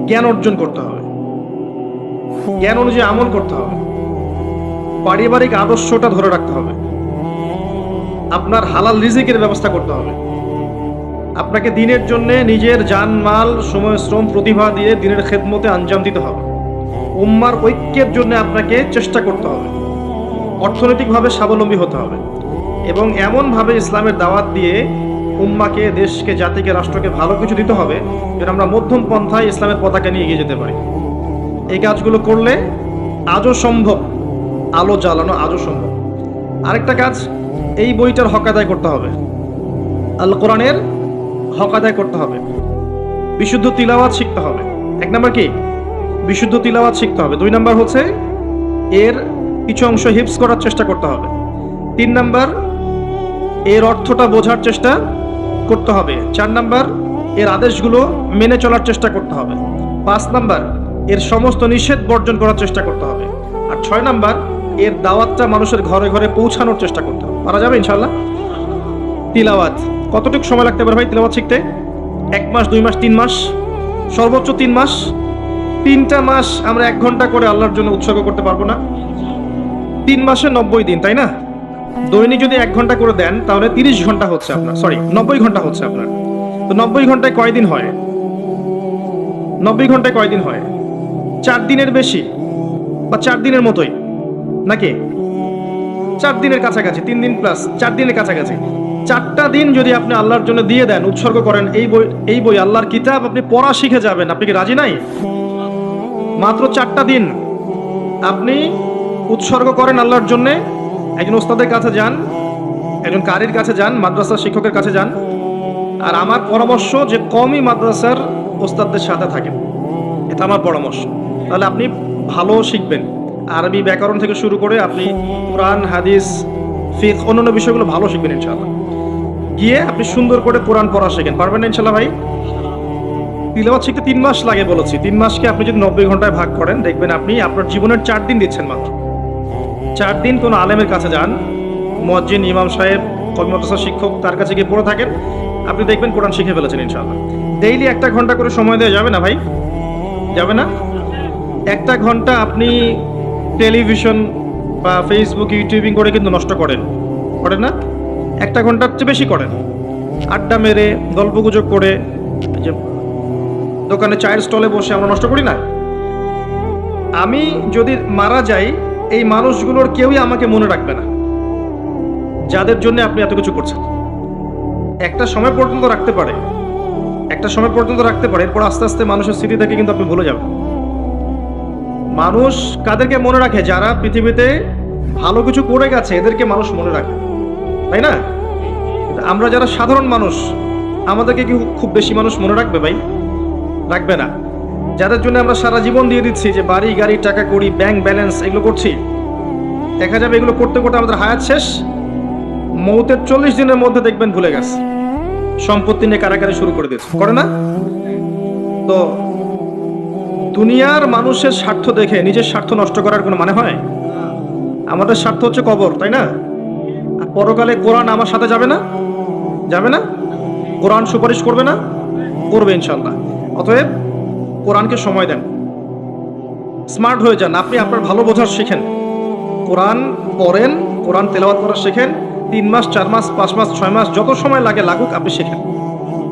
জ্ঞান অর্জন করতে হবে, জ্ঞান অনুযায়ী আমল করতে হবে, পারিবারিক আদর্শটা ধরে রাখতে হবে, আপনার হালাল রিজিকের ব্যবস্থা করতে হবে, আপনাকে দিনের জন্য নিজের জান মাল সময় শ্রম প্রতিভা দিয়ে দিনের খেদমতে আঞ্জাম দিতে হবে, উম্মার ঐক্যের জন্য আপনাকে চেষ্টা করতে হবে, অর্থনৈতিকভাবে স্বাবলম্বী হতে হবে এবং এমনভাবে ইসলামের দাওয়াত দিয়ে উম্মাকে, দেশকে, জাতিকে, রাষ্ট্রকে ভালো কিছু দিতে হবে যেন আমরা মধ্যম পন্থায় ইসলামের পতাকা নিয়ে এগিয়ে যেতে পারি। এই কাজগুলো করলে আজও সম্ভব, আলো জ্বালানো আজও সম্ভব। আরেকটা কাজ, এই বইটার হক আদায় করতে হবে, আল কোরআনের হক আদায় করতে হবে, বিশুদ্ধ তিলাওয়াত শিখতে হবে। এক নাম্বার কি? বিশুদ্ধ তিলাওয়াত শিখতে হবে। 2 নাম্বার হচ্ছে এর কিছু অংশ হিফজ করার চেষ্টা করতে হবে। 3 নাম্বার এর অর্থটা বোঝার চেষ্টা করতে হবে। 4 নাম্বার এর আদেশগুলো মেনে চলার চেষ্টা করতে হবে। 5 নাম্বার এর সমস্ত নিষেধ বর্জন করার চেষ্টা করতে হবে। আর 6 নাম্বার এর দাওয়াতটা মানুষের ঘরে ঘরে পৌঁছানোর চেষ্টা করতে হবে। পারা যাবে ইনশাআল্লাহ? তিলাওয়াত কতটুকু সময় লাগতে পারে ভাই তিলাওয়াত শিখতে? 1 মাস, 2 মাস, 3 মাস, সর্বোচ্চ 3 মাস। 3টা মাস আমরা 1 ঘন্টা করে আল্লাহর জন্য উৎসর্গ করতে পারবো না? 3 মাসে 90 দিন, তাই না? দৈনিক যদি 1 ঘন্টা করে দেন তাহলে 30 ঘন্টা হচ্ছে আপনার, 90 ঘন্টা হচ্ছে আপনার। তো 90 ঘন্টায় কয়দিন হয়? 90 ঘন্টায় কয়দিন হয়? 4 দিনের বেশি বা 4 দিনের মতোই নাকি? 4 দিনের কাছাকাছি, 3 দিন প্লাস 4 দিনের কাছাকাছি। 4টা দিন যদি আপনি আল্লাহর জন্য দিয়ে দেন, উৎসর্গ করেন, এই বই আল্লাহর কিতাব আপনি পড়া শিখে যাবেন। আপনি কি রাজি নাই? মাত্র 4টা দিন আপনি উৎসর্গ করেন আল্লাহর জন্য। একজন ওস্তাদের কাছে যান, একজন কারির কাছে যান, মাদ্রাসার শিক্ষকের কাছে যান। আর আমার পরামর্শ যে কমই মাদ্রাসার ওস্তাদদের সাথে থাকেন, এটা আমার পরামর্শ। তাহলে আপনি ভালো শিখবেন। আরবি ব্যাকরণ থেকে শুরু করে আপনি কোরআন, হাদিস, ফিকহ, অন্যান্য বিষয়গুলো ভালো শিখবেন ইনশাআল্লাহ। গিয়ে আপনি সুন্দর করে কোরআন পড়া শেখেন। পারবেন না ইনশাআল্লাহ ভাই? তিলাওয়াত শিখতে 3 মাস লাগে বলেছি। 3 মাসকে আপনি যদি 90 ঘন্টায় ভাগ করেন, দেখবেন আপনি আপনার জীবনের 4 দিন দিচ্ছেন মাত্র। 4 দিন কোনো আলেমের কাছে যান, মুয়াজ্জিন, ইমাম সাহেব, কওমি মাদ্রাসার শিক্ষক, তার কাছে গিয়ে পড়ে থাকেন, আপনি দেখবেন কোরআন শিখে ফেলেছেন ইনশাআল্লাহ। ডেইলি 1 ঘন্টা করে সময় দেওয়া যাবে না ভাই? যাবে না? 1 ঘন্টা আপনি টেলিভিশন বা ফেসবুক, ইউটিউবিং করে কিন্তু নষ্ট করেন না? 1 ঘন্টার চেয়ে বেশি করেন। আড্ডা মেরে, গল্পগুজব করে, যে দোকানে চায়ের স্টলে বসে আমরা নষ্ট করি না? আমি যদি মারা যাই, এই মানুষগুলোর কেউই আমাকে মনে রাখবে না যাদের জন্য আপনি এত কিছু করছেন। একটা সময় পর্যন্ত রাখতে পারে, এরপর আস্তে আস্তে মানুষের স্মৃতি থেকে কিন্তু আপনি ভুলে যাবেন। মানুষ কাদেরকে মনে রাখে? যারা পৃথিবীতে ভালো কিছু করে গেছে, এদেরকে মানুষ মনে রাখে, তাই না? আমরা যারা সাধারণ মানুষ, আমাদেরকে কি খুব বেশি মানুষ মনে রাখবে ভাই? রাখবে না। যাদের জন্য আমরা সারা জীবন দিয়ে দিচ্ছি, যে বাড়ি, গাড়ি, টাকা কড়ি, ব্যাংক ব্যালেন্স, এগুলো করছি, দেখা যাবে এগুলো করতে করতে আমাদের হায়াত শেষ, মৌতের 40 দিনের মধ্যে দেখবেন ভুলে গেছে, সম্পত্তি নিয়ে কারাকারি শুরু করে দিয়েছে, করে না? তো দুনিয়ার মানুষের স্বার্থ দেখে নিজের স্বার্থ নষ্ট করার কোনো মানে হয়? আমাদের স্বার্থ হচ্ছে কবর, তাই না? আর পরকালে কোরআন আমার সাথে যাবে না? যাবে না? কোরআন সুপারিশ করবে না? করবে ইনশাআল্লাহ। অতএব কোরআনকে সময় দেন, স্মার্ট হয়ে যান, আপনি আপনার ভালো বোঝার শিখেন, কোরআন পড়েন, কোরআন তেলাওয়াত করা শেখেন, 3 মাস 4 মাস 5 মাস 6 মাস যত সময় লাগে লাগুক আপনি শেখেন।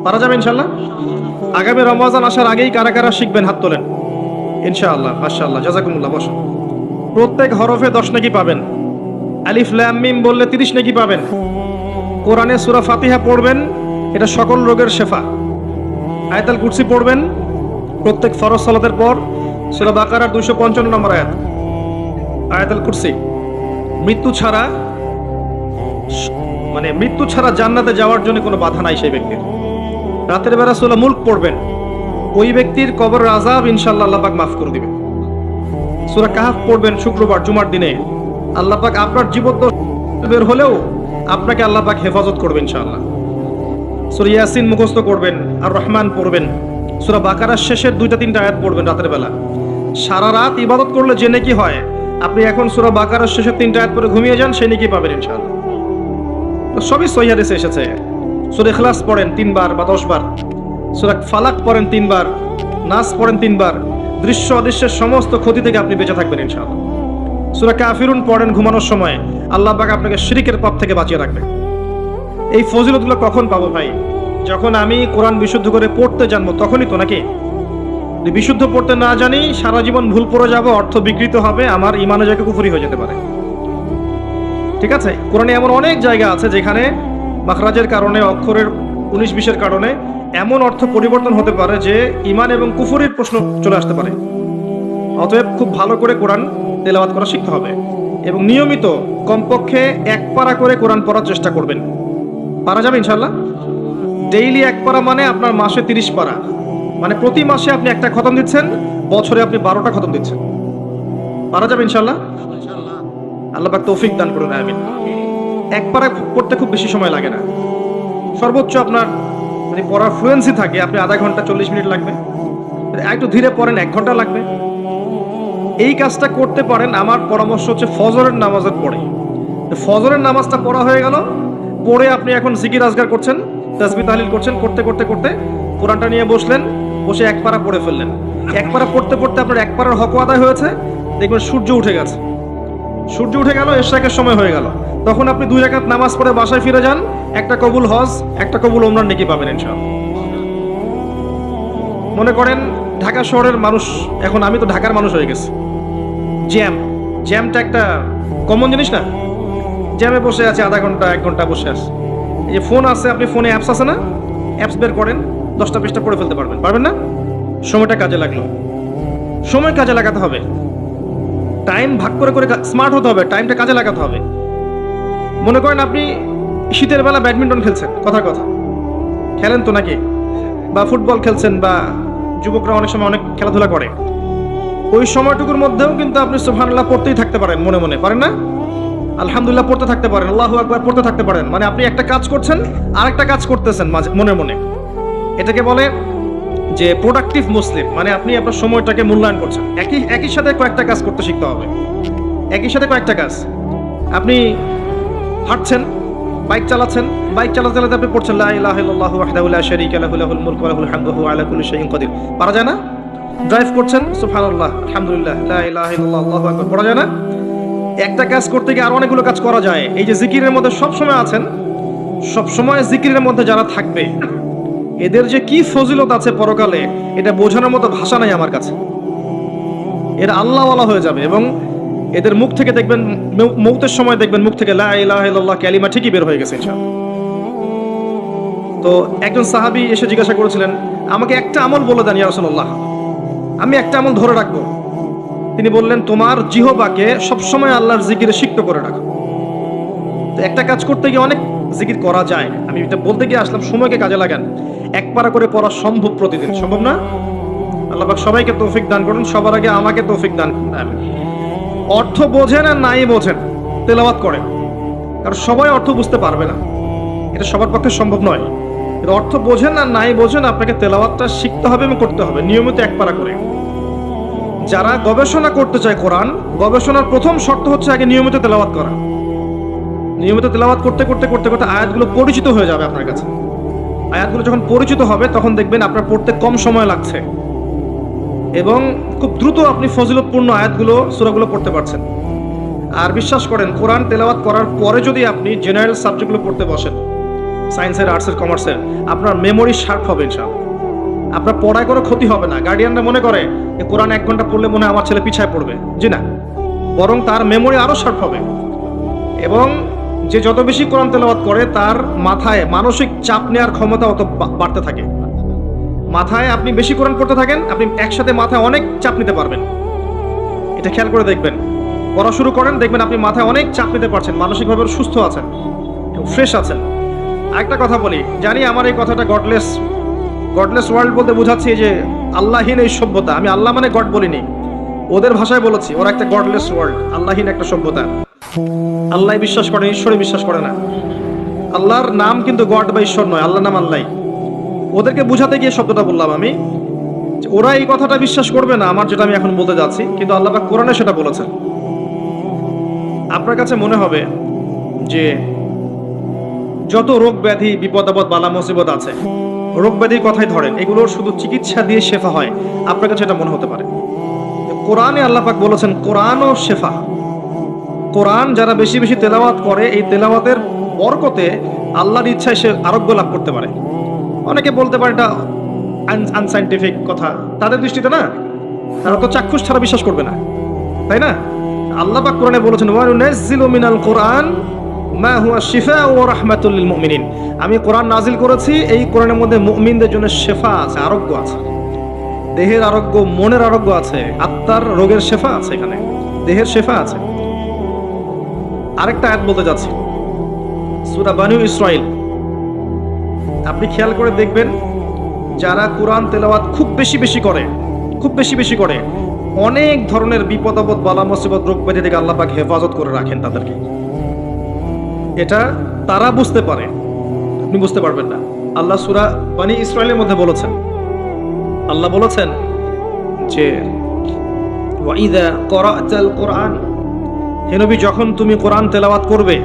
পারা যাবে ইনশাল্লাহ। আগামী রমজান আসার আগেই কারা কারা শিখবেন হাত তোলেন ইনশাআল্লাহ। মাশাআল্লাহ, জাযাকুমুল্লাহ। বসুন। প্রত্যেক হরফে 10 নেকি পাবেন। আলিফ লাম মিম বললে 30 নেকি পাবেন। কোরআনে সূরা ফাতিহা পড়বেন, এটা সকল রোগের শেফা। আয়াতুল কুরসি পড়বেন প্রত্যেক ফরজ সালাতের পর, সূরা বাকারার 255 নম্বর আয়াত। আয়াতুল কুরসি মৃত্যু ছাড়া মৃত্যু ছাড়া জান্নাতে যাওয়ার জন্য কোনো বাধা নাই সেই ব্যক্তির। রাতের বেলা সূরা মুলক পড়বেন, ওই ব্যক্তির কবরের আযাব ইনশাআল্লাহ আল্লাহ পাক মাফ করে দিবেন। সূরা কাহফ পড়বেন শুক্রবার জুমার দিনে, আল্লাহ পাক আপনার জীবন বের হলেও আপনাকে আল্লাহ পাক হেফাজত করবেন ইনশাআল্লাহ। সূরা ইয়াসিন মুখস্থ করবেন, আর রহমান পড়বেন, সূরা বাকারার শেষের 2-3 আয়াত পড়বেন রাতের বেলা। সারা রাত ইবাদত করলে যে নেকি হয়, আপনি এখন সূরা বাকারার শেষের 3 আয়াত পড়ে ঘুমিয়ে যান, সেই নেকি পাবেন ইনশাআল্লাহ। সবই সহিহ হাদিসে এসেছে। সূরা ইখলাস পড়েন 3 বার বা 10 বার, সূরা ফালাক পড়েন 3 বার, নাস পড়েন 3 বার, দৃশ্য অদৃশ্যের সমস্ত ক্ষতি থেকে আপনি বেঁচে থাকবেন ইনশাআল্লাহ। সূরা কাফিরুন পড়েন ঘুমানোর সময়, আল্লাহ পাক আপনাকে শিরকের পাপ থেকে বাঁচিয়ে রাখবে। এই ফজিলতগুলো কখন পাবো ভাই? যখন আমি কোরআন বিশুদ্ধ করে পড়তে জানবো তখনই তো, নাকি? যদি বিশুদ্ধ পড়তে না জানি, সারা জীবন ভুল পড়ে যাব, অর্থ বিকৃত হবে, আমার ইমানের জায়গায় কুফরি হয়ে যেতে পারে। ঠিক আছে, কোরআনে এমন অনেক জায়গা আছে যেখানে মাখরাজের কারণে, অক্ষরের 19-20-এর কারণে এমন অর্থ পরিবর্তন হতে পারে যে ইমান এবং কুফরির প্রশ্ন চলে আসতে পারে। অতএব খুব ভালো করে কোরআন তেলাওয়াত করা শিখতে হবে এবং নিয়মিত কমপক্ষে 1 পারা করে কোরআন পড়ার চেষ্টা করবেন। পারা যাবে ইনশাআল্লাহ। ডেইলি 1 পারা মানে আপনার মাসে 30 পারা, মানে প্রতি মাসে আপনি একটা খতম দিচ্ছেন, বছরে আপনি 12টা খতম দিচ্ছেন। পারা যাবে ইনশাআল্লাহ। আল্লাহ পাক তৌফিক দান করুন, আমিন। 1 পারা পড়তে খুব বেশি সময় লাগে না, সর্বোচ্চ আপনার যদি পড়ার ফ্লুয়েন্সি থাকে আপনি আধা ঘন্টা 40 মিনিট লাগবে, একটু ধীরে পড়েন 1 ঘন্টা লাগবে। এই কাজটা করতে পারেন। আমার পরামর্শ হচ্ছে ফজরের নামাজের পরে। ফজরের নামাজটা পড়া হয়ে গেল, পড়ে আপনি এখন জিকির আজগার করছেন, তাসবিহ তাহলিল করছেন, করতে করতে করতে কোরআনটা নিয়ে বসলেন, বসে 1 পারা পড়ে ফেললেন। 1 পারা পড়তে পড়তে আপনার 1 পারার হক আদায় হয়েছে, দেখবেন সূর্য উঠে গেছে। সূর্য উঠে গেল, ইশরাকের সময় হয়ে গেল, তখন আপনি 2 রাকাত নামাজ পড়ে বাসায় ফিরে যান, একটা কবুল হজ, একটা কবুল ওমরার নেকি পাবেন ইনশাআল্লাহ। মনে করেন ঢাকা শহরের মানুষ, এখন আমি তো ঢাকার মানুষ হয়ে গেছি, জ্যামটা একটা কমন জিনিস না? জ্যামে বসে আছে আধা ঘন্টা 1 ঘন্টা বসে আছে, এই যে ফোন আছে, আপনি ফোনে অ্যাপস আছে না, অ্যাপস বের করেন, 10টা 20টা পড়ে ফেলতে পারবেন না? সময়টা কাজে লাগলো। সময় কাজে লাগাতে হবে, টাইম ভাগ করে করে স্মার্ট হতে হবে, টাইমটা কাজে লাগাতে হবে। মনে করেন আপনি শীতের বেলা ব্যাডমিন্টন খেলছেন, কথার কথা খেলেন তো নাকি, বা ফুটবল খেলছেন, বা যুবকরা অনেক সময় অনেক খেলাধুলা করে, ওই সময়টুকুর মধ্যেও কিন্তু আপনি সুবহানাল্লাহ পড়তেই থাকতে পারেন, মনে মনে পারেন না? আলহামদুলিল্লাহ পড়তে থাকতে পারেন, আল্লাহু আকবার পড়তে থাকতে পারেন, মানে আপনি একটা কাজ করছেন আরেকটা কাজ করতেছেন মনে মনে। এটাকে বলে যে প্রোডাক্টিভ মুসলিম, মানে আপনি আপনার সময়টাকে মূল্যায়ন করছেন। একই সাথে কয়েকটা কাজ করতে শিখতে হবে, একই সাথে কয়েকটা কাজ। আপনি হাঁটছেন, বাইক চালাচ্ছেন, বাইক চালাতে চালাতে আপনি পড়ছেন লা ইলাহা ইল্লাল্লাহু ওয়াহদাহু লা শারীকা লাহু লাহুল মুলকু ওয়া লাহুল হামদু ওয়া হুয়া আলা কুল্লি শাইইন কাদির। পারা যায় না? ড্রাইভ করছেন, সুবহানাল্লাহ, আলহামদুলিল্লাহ, লা ইলাহা ইল্লাল্লাহ, আল্লাহু আকবার, পড়া যায় না? একটা কাজ করতে গিয়ে আরো অনেকগুলো কাজ করা যায়। এই যে জিকিরের মধ্যে সব সময় আছেন, সব সময় জিকিরের মধ্যে যারা থাকবে, এদের যে কি ফজিলত আছে পরকালে, এটা বোঝানোর মতো ভাষা নাই আমার কাছে। এরা আল্লাহওয়ালা হয়ে যাবে এবং এদের মুখ থেকে দেখবেন, মৌতের সময় দেখবেন মুখ থেকে লা ইলাহা ইল্লাল্লাহ কালিমা ঠিকই বের হয়ে গেছে ইনশাআল্লাহ। তো একজন সাহাবী এসে জিজ্ঞাসা করেছিলেন, আমাকে একটা আমল বলে দেন ইয়া রাসূলুল্লাহ, আমি একটা আমল ধরে রাখবো। তিনি বললেন, তোমার জিহ্বাকে সবসময় আল্লাহর জিকিরে সিক্ত করে রাখো। তো একটা কাজ করতে গিয়ে অনেক জিকির করা যায়, আমি এটা বলতে গিয়ে আসলাম, সময়কে কাজে লাগান। 1 পারা করে পড়া সম্ভব প্রতিদিন, সম্ভব না? আল্লাহ পাক সবাইকে তৌফিক দান করুন, সবার আগে আমাকে তৌফিক দান করুন। অর্থ বোঝেন আর নাই বোঝেন, তেলাওয়াত করেন, কারণ সবাই অর্থ বুঝতে পারবে না, এটা সবার পক্ষে সম্ভব নয়। অর্থ বোঝেন আর নাই বোঝেন, আপনাকে তেলাওয়াতটা শিখতে হবে এবং করতে হবে নিয়মিত 1 পারা করে। যারা গবেষণা করতে চায় কোরআন, গবেষণার প্রথম শর্ত হচ্ছে আগে নিয়মিত তেলাওয়াত করা। নিয়মিত তেলাওয়াত করতে করতে করতে করতে আয়াতগুলো পরিচিত হয়ে যাবে আপনার কাছে। আয়াতগুলো যখন পরিচিত হবে তখন দেখবেন আপনার পড়তে কম সময় লাগছে এবং খুব দ্রুত আপনি ফজিলতপূর্ণ আয়াতগুলো সূরাগুলো পড়তে পারছেন। আর বিশ্বাস করেন, কোরআন তেলাওয়াত করার পরে যদি আপনি জেনারেল সাবজেক্টগুলো পড়তে বসেন, সায়েন্সের, আর্টসের, কমার্সের, আপনার মেমোরি শার্প হবে ইনশাআল্লাহ। আপনার পড়ায় কোনো ক্ষতি হবে না। গার্ডিয়ানরা মনে করে যে কোরআন 1 ঘন্টা পড়লে মনে হয় আমার ছেলে পিছায় পড়বে, জি না, বরং তার মেমোরি আরও শার্প হবে। এবং যে যত বেশি কোরআন তেলাওয়াত করে তার মাথায় মানসিক চাপ নেওয়ার ক্ষমতা অত বাড়তে থাকে। মাথায় আপনি বেশি কোরআন পড়তে থাকেন, আপনি একসাথে মাথায় অনেক চাপ নিতে পারবেন। এটা খেয়াল করে দেখবেন, পড়া শুরু করেন, দেখবেন আপনি মাথায় অনেক চাপ নিতে পারছেন, মানসিকভাবে সুস্থ আছেন, ফ্রেশ আছেন। আরেকটা কথা বলি, জানি আমার এই কথাটা গডলেস ওয়ার্ল্ড বলতে বোঝাচ্ছি যে আল্লাহহীন এই সভ্যতা। আমি আল্লাহ মানে গড বলিনি, ওদের ভাষায় বলেছি, ওরা একটা গডলেস ওয়ার্ল্ড, আল্লাহহীন একটা সভ্যতা। আল্লাহ বিশ্বাস করে, ঈশ্বরে বিশ্বাস করে না। আল্লাহর নাম কিন্তু গড বা ঈশ্বর নয়, আল্লাহর নাম আল্লাহ। ওদেরকে বুঝাতে গিয়ে শব্দটা বললাম আমি, ওরা এই কথাটা বিশ্বাস করবে না আমার যেটা আমি এখন বলতে যাচ্ছি, কিন্তু আল্লাহ পাক কোরআনে সেটা বলেছেন। আপনার কাছে মনে হবে যে যত রোগ ব্যাধি, বিপদ আপদ, বালা মুসিবত আছে, রোগ ব্যাধির কথাই ধরেন, এগুলোর শুধু চিকিৎসা দিয়ে শেফা হয়, আপনার কাছে এটা মনে হতে পারে। কোরআনে আল্লাহ পাক বলেছেন কোরআনও শেফা। কোরআন যারা বেশি বেশি তেলাওয়াত করে, এই তেলাওয়াতের বরকতে আল্লাহর ইচ্ছায় সে আরোগ্য লাভ করতে পারে। অনেকে বলতে পারে এটা আনসাইন্টিফিক কথা, তাদের দৃষ্টিতে না, তারা তো চাক্ষুষ ছাড়া বিশ্বাস করবে না, তাই না? আল্লাহ পাক কোরআনে বলেছেন ওয়া নুনাজ্জিলু মিনাল কোরআন মা হুয়া শিফাউ ওয়া রাহমাতুল লিল মুমিনিন। আমি কোরআন নাজিল করেছি, এই কোরআনের মধ্যে মুমিনদের জন্য শেফা আছে, আরোগ্য আছে। দেহের আরোগ্য, মনের আরোগ্য আছে, আত্মার রোগের শেফা আছে, এখানে দেহের শেফা আছে। আরেকটা আয়াত বলতে যাচ্ছি, সূরা বানু ইসরাইল। আপনি খেয়াল করে দেখবেন, যারা কোরআন তেলাওয়াত খুব বেশি বেশি করে অনেক ধরনের বিপদ আপদ, বালা মুসিবত, রোগ ব্যাধি থেকে আল্লাহ পাক হেফাজত করে রাখেন তাদেরকে। এটা তারা বুঝতে পারে, আপনি বুঝতে পারবেন না। আল্লাহ সূরা বানি ইসরাইলের মধ্যে বলেছেন, আল্লাহ বলেছেন যে ওয়া ইযা ক্বরা'তাল কুরআন, হে নবী যখন তুমি কোরআন তেলাওয়াত করবে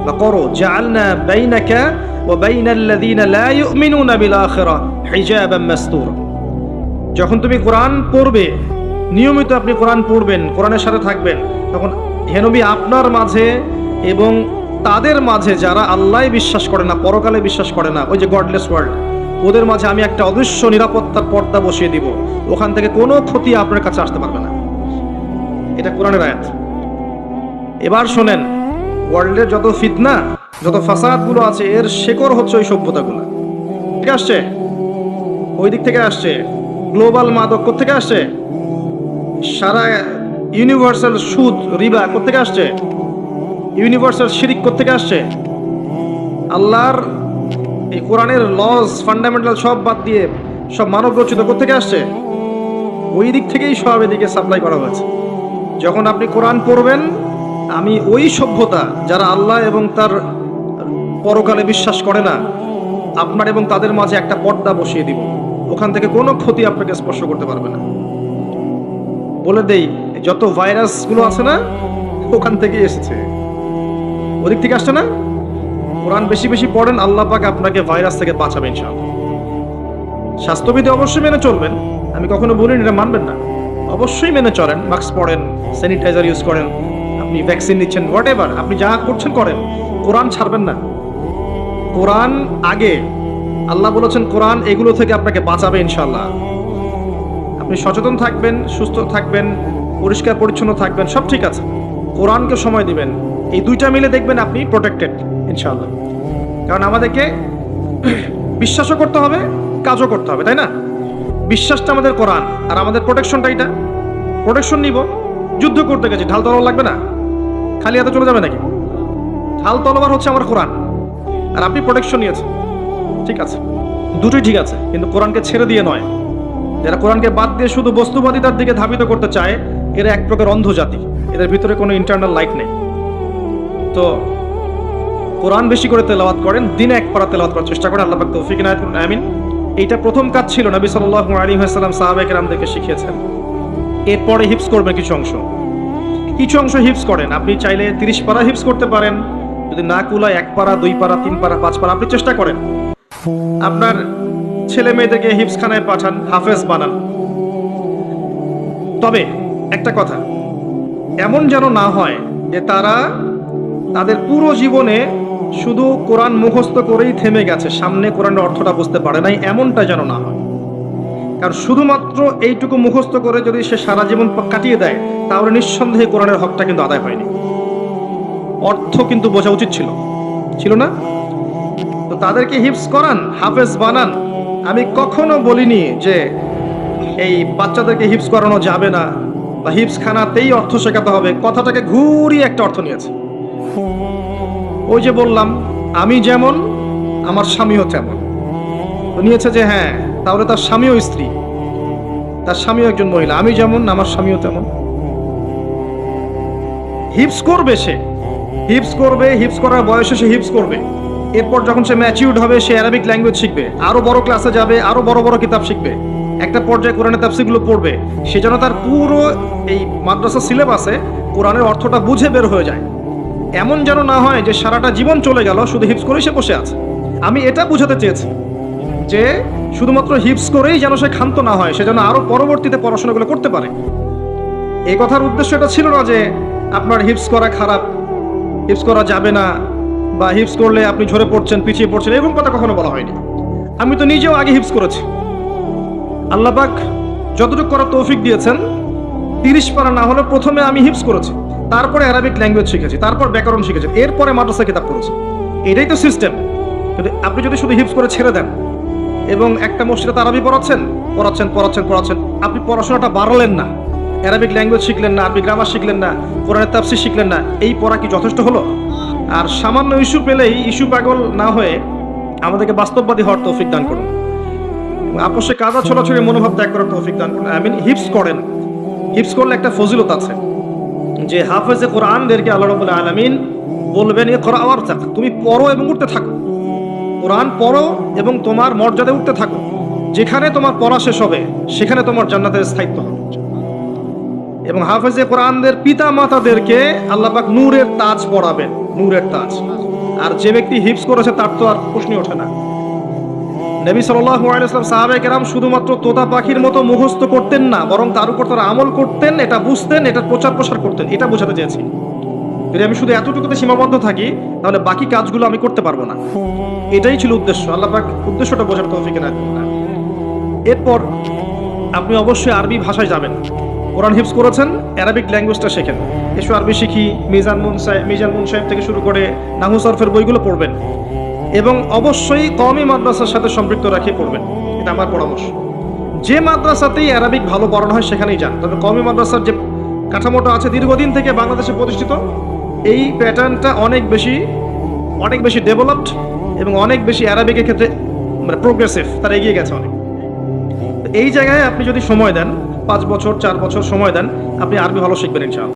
বা করো, জাআলনা বাইনাকা ওয়া বাইনাল্লাযীনা লা ইউমিনুনা বিল আখিরাহ হিজাবাম মাসতুরা। যখন তুমি কোরআন পড়বে, নিয়মিত আপনি কোরআন পড়বেন, কোরআনের সাথে থাকবেন, তখন হে নবী আপনার মাঝে এবং তাদের মাঝে যারা আল্লাহ বিশ্বাস করে না, পরকালে বিশ্বাস করে না, ওই যে গডলেস ওয়ার্ল্ড, ওদের মাঝে আমি একটা অদৃশ্য নিরাপত্তার পর্দা বসিয়ে দিব, ওখান থেকে কোনো ক্ষতি আপনার কাছে আসতে পারবে না। এটা কোরআনের আয়াত। এবার শোনেন, ওয়ার্ল্ডের যত ফিতনা, যত ফাসাদ গুলো আছে, এর শেকড় হচ্ছে ওই সভ্যতাগুলো। ঠিক আসছে, ওই দিক থেকে আসছে। গ্লোবাল মাদক কোত্থেকে আসছে? সারা ইউনিভার্সাল সুদ, রিবা কোত্থেকে আসছে? ইউনিভার্সাল শিরিক কোত্থেকে আসছে? আল্লাহর এই কোরআনের লজ, ফান্ডামেন্টাল সব বাদ দিয়ে সব মানব রচিত কোত্থেকে আসছে? ওই দিক থেকেই সব এদিকে সাপ্লাই করা হয়েছে। যখন আপনি কোরআন পড়বেন, আমি ওই সভ্যতা যারা আল্লাহ এবং তার পরকালে বিশ্বাস করে না, আপনার এবং তাদের মাঝে একটা পর্দা বসিয়ে দিব, ওখান থেকে কোনো ক্ষতি আপনাকে স্পর্শ করতে পারবে না। বলে দেই, যত ভাইরাস গুলো আছে না, ওখান থেকেই এসেছে, ওদিক থেকে আসছে না। কোরআন বেশি বেশি পড়েন, আল্লাহ পাক আপনাকে ভাইরাস থেকে বাঁচাবেন ইনশাআল্লাহ। স্বাস্থ্যবিধি অবশ্যই মেনে চলবেন, আমি কখনো বলিনি এটা মানবেন না, অবশ্যই মেনে চলেন, মাস্ক পরেন, স্যানিটাইজার ইউজ করেন, আপনি ভ্যাকসিন নিচ্ছেন, হোয়াট এভার আপনি যা করছেন করেন, কোরআন ছাড়বেন না। কোরআন আগে, আল্লাহ বলেছেন কোরআন এগুলো থেকে আপনাকে বাঁচাবে ইনশাআল্লাহ। আপনি সচেতন থাকবেন, সুস্থ থাকবেন, পরিষ্কার পরিচ্ছন্ন থাকবেন, সব ঠিক আছে, কোরআনকে সময় দিবেন, এই দুইটা মিলে দেখবেন আপনি প্রোটেক্টেড ইনশাআল্লাহ। কারণ আমাদেরকে বিশ্বাসও করতে হবে, কাজও করতে হবে, তাই না? বিশ্বাসটা আমাদের কোরআন, আর আমাদের প্রোটেকশনটা এটা। প্রোটেকশন নিব, যুদ্ধ করতে গেছি, ঢাল তলোয়ার লাগবে না, খালি হাতে চলে যাবে নাকি? ঢাল তলোয়ার হচ্ছে আমার কোরআন, আর আপনি প্রোটেকশন নিয়েছেন, ঠিক আছে, দুটোই ঠিক আছে, কিন্তু কোরআনকে ছেড়ে দিয়ে নয়। যারা কোরআনকে বাদ দিয়ে শুধু বস্তুবাদিতার দিকে ধাবিত করতে চায়, এরা এক প্রকার অন্ধ জাতি, এদের ভিতরে কোনো ইন্টারনাল লাইট নেই। তো কোরআন বেশি করে তেলাওয়াত করেন, দিনে এক পারা তেলাওয়াত করার চেষ্টা করেন, আল্লাহ পাক তৌফিক ইনায়াত করুন, আমিন। এইটা প্রথম কাজ ছিল, নবী সাল্লাল্লাহু আলাইহি ওয়াসাল্লাম সাহাবায়ে কেরামদেরকে শিখিয়েছেন। এরপরে হিফজ করবেন কিছু অংশ হিফজ করেন। আপনি চাইলে 30 পারা হিফজ করতে পারেন, যদি না কুলায় 1 পারা, 2 পারা, 3 পারা, 5 পারা আপনি চেষ্টা করেন। আপনার ছেলে মেয়েদেরকে হিফজখানায় পাঠান, হাফেজ বানান। তবে একটা কথা, এমন যেন না হয় যে তারা তাদের পুরো জীবনে শুধু কোরআন মুখস্থ করেই থেমে গেছে, সামনে কোরআনের অর্থটা বুঝতে পারে নাই, এমনটা যেন না হয়। কারণ শুধুমাত্র এইটুকু মুখস্থ করে যদি সে সারা জীবন কাটিয়ে দেয়, তাহলে নিঃসন্দেহে কোরআনের হকটা কিন্তু আদায় হয়নি। অর্থ কিন্তু বোঝা উচিত ছিল, ছিল না? তো তাদেরকে হিফজ করান, হাফেজ বানান। আমি কখনো বলিনি যে এই বাচ্চাদেরকে হিফজ করানো যাবে না বা হিফজ খানাতেই অর্থ শেখাতে হবে। কথাটাকে ঘুরিয়ে একটা অর্থ নিয়েছে। ওই যে বললাম, আমি যেমন আমার স্বামীও তেমন। তো নিয়েছে যে হ্যাঁ, তাহলে তার স্বামীও স্ত্রী, তার স্বামীও একজন মহিলা। আমি যেমন আমার স্বামীও তেমন। হিফজ করবে সে, হিফজ করবে, হিফজ করার বয়সে সে হিফজ করবে। এরপর যখন সে ম্যাচিউরড হবে, সে অ্যারাবিক ল্যাঙ্গুয়েজ শিখবে, আরো বড় ক্লাসে যাবে, আরো বড় বড় কিতাব শিখবে, একটা পর্যায়ে কোরআনের তাফসীরগুলো পড়বে। সে যেন তার পুরো এই মাদ্রাসা সিলেবাসে কোরআনের অর্থটা বুঝে বের হয়ে যায়। এমন যেন না হয় যে সারাটা জীবন চলে গেল শুধু হিফজ করেই সে বসে আছে। আমি এটা বুঝাতে চেয়েছি যে শুধুমাত্র হিফজ করেই যেন সে ক্ষান্ত না হয়, সে যেন আরো পরবর্তীতে পড়াশোনাগুলো করতে পারে। এই কথার উদ্দেশ্য এটা ছিল না যে আপনার হিফজ করা খারাপ, হিফজ করা যাবে না, বা হিফজ করলে আপনি ঝরে পড়ছেন, পিছিয়ে পড়ছেন, এরকম কথা কখনো বলা হয়নি। আমি তো নিজেও আগে হিফজ করেছি। আল্লাহ পাক যতটুকু করার তৌফিক দিয়েছেন, 30 পারা না হলে প্রথমে আমি হিফজ করেছি, তারপরে অ্যারাবিক ল্যাঙ্গুয়েজ শিখেছি, তারপর ব্যাকরণ শিখেছি, এরপরে মাদ্রাসা কিতাব পড়েছি। এটাই তো সিস্টেম। কিন্তু আপনি যদি শুধু হিফজ করে ছেড়ে দেন এবং একটা মসজিদে তারাবি পড়াচ্ছেন, আপনি পড়াশোনাটা বাড়ালেন না, অ্যারাবিক ল্যাঙ্গুয়েজ শিখলেন না, আরবি গ্রামার শিখলেন না, কোরআনের তাফসীর শিখলেন না, এই পড়া কি যথেষ্ট হলো? আর সামান্য ইস্যু পেলেই ইস্যু পাগল না হয়ে আমাদেরকে বাস্তববাদী হওয়ার তৌফিক দান করুন। আপসে কাদা ছোড়াছড়ি মনোভাব ত্যাগ করার তৌফিক দান করুন। হিফজ করেন। হিফজ করলে একটা ফজিলত আছে যে হাফেজে কোরআনদেরকে আল্লাহ রাব্বুল আলামিন বলবেন, ইকরা ওয়ারতাক, তুমি পড়ো এবং উঠতে থাকো, কোরআন পড়ো এবং তোমার মর্যাদায় উঠতে থাকো। যেখানে তোমার পড়া শেষ হবে সেখানে তোমার জান্নাতের স্থায়িত্ব হবে। এবং হাফেজে কোরআনদের পিতা মাতাদেরকে আল্লাহ পাক নূরের তাজ পরাবেন, নূরের তাজ। আর যে ব্যক্তি হিফজ করেছে তার তো আর প্রশ্নই ওঠে না। নবী সাল্লাল্লাহু আলাইহি ওয়াসাল্লাম সাহাবায়ে কেরাম শুধুমাত্র তোতা পাখির মতো মুখস্থ করতেন না, বরং তার উপর তারা আমল করতেন, এটা বুঝতেন, এটা প্রচার প্রসার করতেন। এটা বোঝাতে চেয়েছি। যদি আমি শুধু এতটুকুতে সীমাবদ্ধ থাকি তাহলে বাকি কাজগুলো আমি করতে পারবো না। এটাই ছিল উদ্দেশ্য। আল্লাহ পাক উদ্দেশ্যটা বোঝার তৌফিক দান করুন। এরপর আপনি অবশ্যই আরবি ভাষায় যাবেন। কোরআন হিফজ করেছেন, অ্যারাবিক ল্যাঙ্গুয়েজটা শেখেন। এসো আরবি শিখি, মিজান মুন সাহেব থেকে শুরু করে নাহু সরফের বইগুলো পড়বেন এবং অবশ্যই কওমি মাদ্রাসার সাথে সম্পৃক্ত রাখে পড়বেন। এটা আমার পরামর্শ। যে মাদ্রাসাতেই অ্যারাবিক ভালো পড়ানো হয় সেখানেই যান। তবে কওমি মাদ্রাসার যে কাঠামোটা আছে দীর্ঘদিন থেকে বাংলাদেশে প্রতিষ্ঠিত, এই প্যাটার্নটা অনেক বেশি ডেভেলপড এবং অনেক বেশি অ্যারাবিকের ক্ষেত্রে মানে প্রোগ্রেসিভ, তারা এগিয়ে গেছে অনেক। এই জায়গায় আপনি যদি সময় দেন, 5 বছর 4 বছর সময় দেন, আপনি আরবি ভালো শিখবেন ইনশাআল্লাহ।